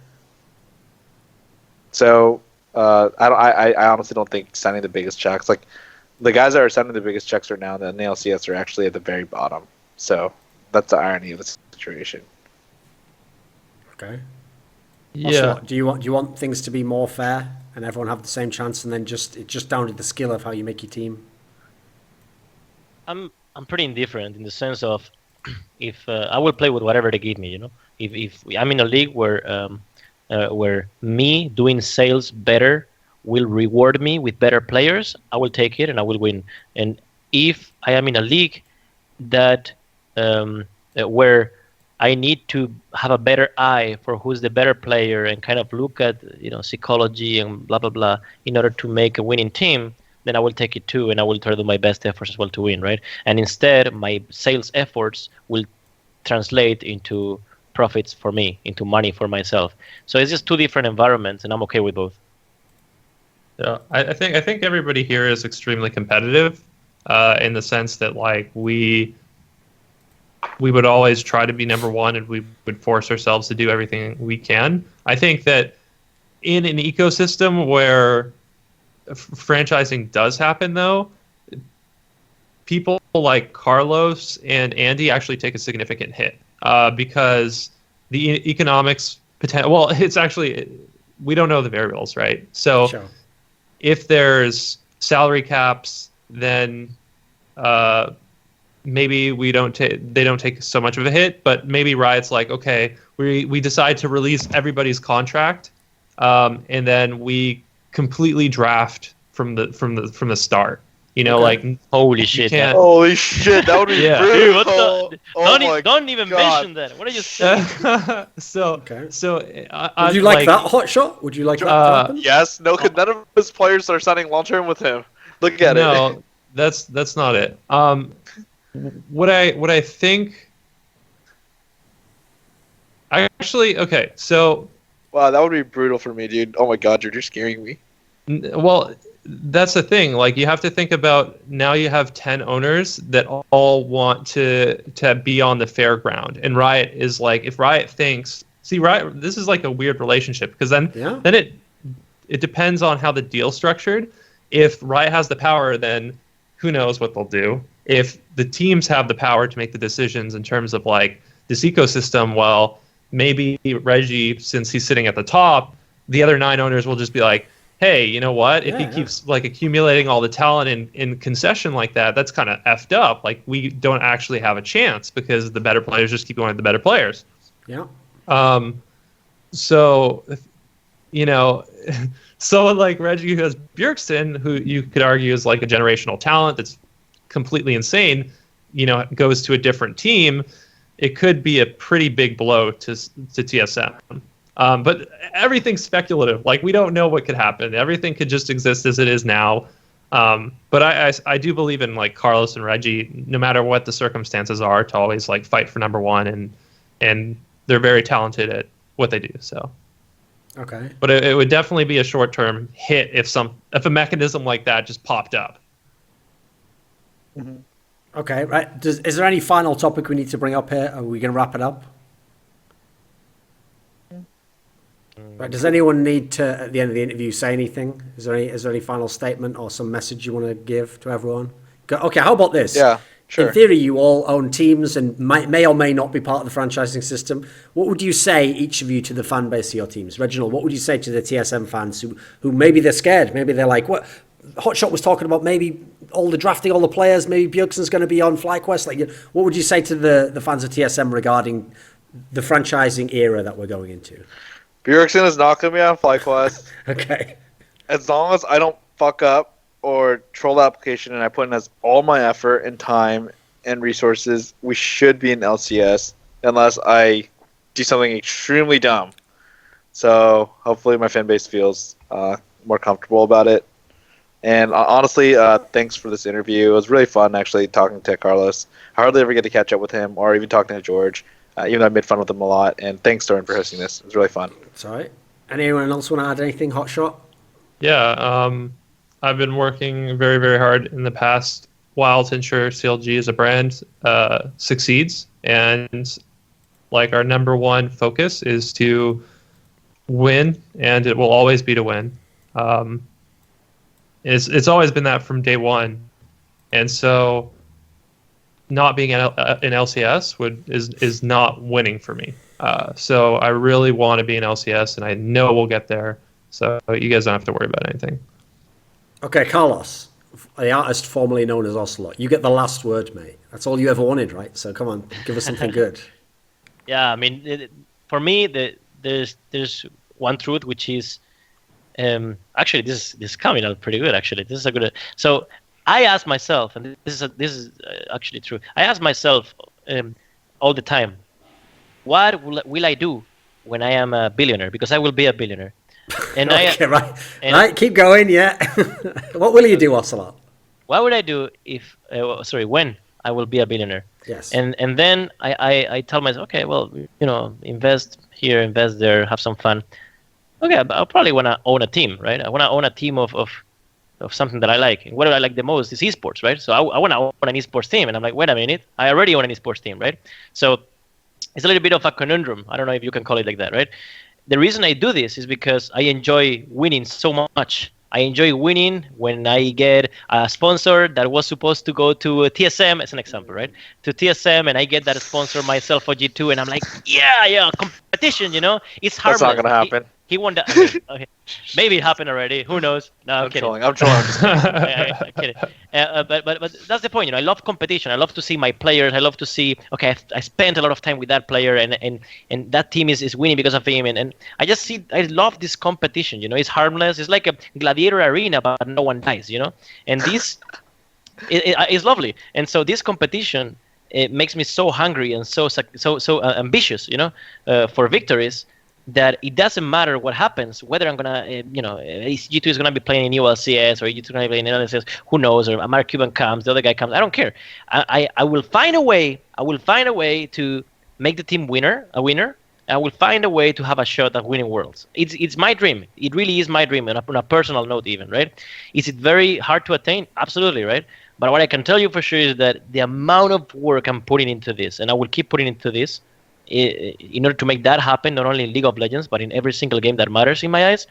honestly don't think signing the biggest checks, like the guys that are signing the biggest checks right now in the NA LCS, are actually at the very bottom. So that's the irony of the situation. Okay. Yeah. Ocelot, do you want things to be more fair and everyone have the same chance, and then it's just down to the skill of how you make your team? I'm pretty indifferent in the sense of if I will play with whatever they give me. If I'm in a league where me doing sales better will reward me with better players, I will take it and I will win. And if I am in a league that where I need to have a better eye for who's the better player and kind of look at psychology and blah blah blah in order to make a winning team, then I will take it too, and I will try to do my best efforts as well to win, right? And instead, my sales efforts will translate into profits for me, into money for myself. So it's just two different environments, and I'm okay with both. Yeah, I think everybody here is extremely competitive, in the sense that like we would always try to be number one, and we would force ourselves to do everything we can. I think that in an ecosystem where franchising does happen, though, people like Carlos and Andy actually take a significant hit because the economics potential. Well, it's actually, we don't know the variables, right? So Sure. if there's salary caps, then maybe they don't take so much of a hit. But maybe Riot's like, okay, we decide to release everybody's contract, and then we completely draft from the start. You know, like Holy shit! can't- Holy shit, that would be Yeah. brutal. Dude, what the? Oh my Don't even God. mention that. What are you saying? so Okay. so Would you like that, Hotshot? Would you like that to happen? Yes, no, 'cause none of his players are signing long term with him. Look at it. No, that's not it. What I think. Actually, okay, so Wow, that would be brutal for me, dude. Oh my God, you're scaring me. well, that's the thing. Like, you have to think about, now you have 10 owners that all want to be on the fair ground, and Riot is like, if Riot thinks, see, Riot, this is like a weird relationship, because then it depends on how the deal's structured. If Riot has the power, then who knows what they'll do. If the teams have the power to make the decisions in terms of like this ecosystem, well, maybe Reggie, since he's sitting at the top, the other 9 owners will just be like, hey, you know what? If he keeps like accumulating all the talent in concession like that, that's kind of effed up. Like, we don't actually have a chance because the better players just keep going to the better players. Yeah. So, you know, someone like Reggie who has Bjergsen, who you could argue is like a generational talent that's completely insane, you know, goes to a different team, it could be a pretty big blow to TSM. But everything's speculative. Like, we don't know what could happen. Everything could just exist as it is now. But I do believe in like Carlos and Reggie, no matter what the circumstances are, to always like fight for number one, and they're very talented at what they do. So, Okay. but it would definitely be a short-term hit if a mechanism like that just popped up. Okay. Right. Is there any final topic we need to bring up here? Are we going to wrap it up? Right. Does anyone need to, at the end of the interview, say anything? Is there any final statement or some message you want to give to everyone? Okay. How about this? Yeah, sure. In theory, you all own teams and may or may not be part of the franchising system. What would you say, each of you, to the fan base of your teams? Reginald, what would you say to the TSM fans who maybe they're scared? Maybe they're like, what? Hotshot was talking about maybe all the drafting all the players. Maybe Bjergsen's going to be on FlyQuest. Like, what would you say to the fans of TSM regarding the franchising era that we're going into? Bjergsen is not going to be on FlyQuest. Okay. As long as I don't fuck up or troll the application and I put in all my effort and time and resources, we should be in LCS unless I do something extremely dumb. So hopefully my fan base feels more comfortable about it. And honestly, thanks for this interview. It was really fun actually talking to Carlos. I hardly ever get to catch up with him or even talking to George, even though I made fun with him a lot. And thanks, Thorin, for hosting this. It was really fun. It's all right. Anyone else want to add anything, Hotshot? Yeah, I've been working very, very hard in the past while to ensure CLG as a brand succeeds. And like, our number one focus is to win, and it will always be to win. It's always been that from day one. And so not being in LCS is not winning for me. So I really want to be in LCS, and I know we'll get there. So you guys don't have to worry about anything. Okay, Carlos, the artist formerly known as Ocelot. You get the last word, mate. That's all you ever wanted, right? So come on, give us something good. Yeah, I mean, for me, there's one truth, which is actually this is coming out pretty good. Actually, this is a good. So I ask myself, and this is actually true. I ask myself all the time, what will I do when I am a billionaire? Because I will be a billionaire. And okay, right, keep going. Yeah. What will you do, Ocelot? What would I do if? When I will be a billionaire? Yes. And then I tell myself, okay, well, invest here, invest there, have some fun. Okay, I'll probably want to own a team, right? I want to own a team of something that I like. And what I like the most is esports, right? So I want to own an esports team. And I'm like, wait a minute, I already own an esports team, right? So it's a little bit of a conundrum. I don't know if you can call it like that, right? The reason I do this is because I enjoy winning so much. I enjoy winning when I get a sponsor that was supposed to go to TSM, as an example, right? To TSM, and I get that sponsor myself for G2, and I'm like, yeah, competition, it's That's harmless. not gonna happen. He won that. I mean, okay, maybe it happened already. Who knows? No, I'm kidding. I'm trolling. I'm just kidding. I'm kidding. But that's the point. I love competition. I love to see my players. I love to see. Okay, I spent a lot of time with that player, and that team is winning because of him. And I just see. I love this competition. It's harmless. It's like a gladiator arena, but no one dies. And this is lovely. And so this competition, it makes me so hungry and so ambitious. For victories, that it doesn't matter what happens, whether I'm gonna, G2 is gonna be playing in new LCS or G2 is gonna be playing in LCS, who knows? Or Amar Cuban comes, the other guy comes. I don't care. I will find a way. I will find a way to make the team a winner. I will find a way to have a shot at winning worlds. It's my dream. It really is my dream, on a personal note, even, right? Is it very hard to attain? Absolutely, right? But what I can tell you for sure is that the amount of work I'm putting into this, and I will keep putting into this, in order to make that happen, not only in League of Legends, but in every single game that matters in my eyes,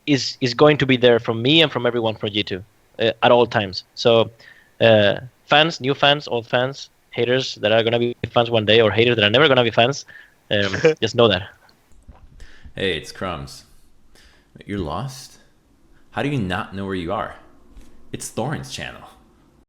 is going to be there from me and from everyone from G2 at all times. So fans, new fans, old fans, haters that are going to be fans one day, or haters that are never going to be fans, just know that. Hey, it's Crumbs. You're lost? How do you not know where you are? It's Thorin's channel.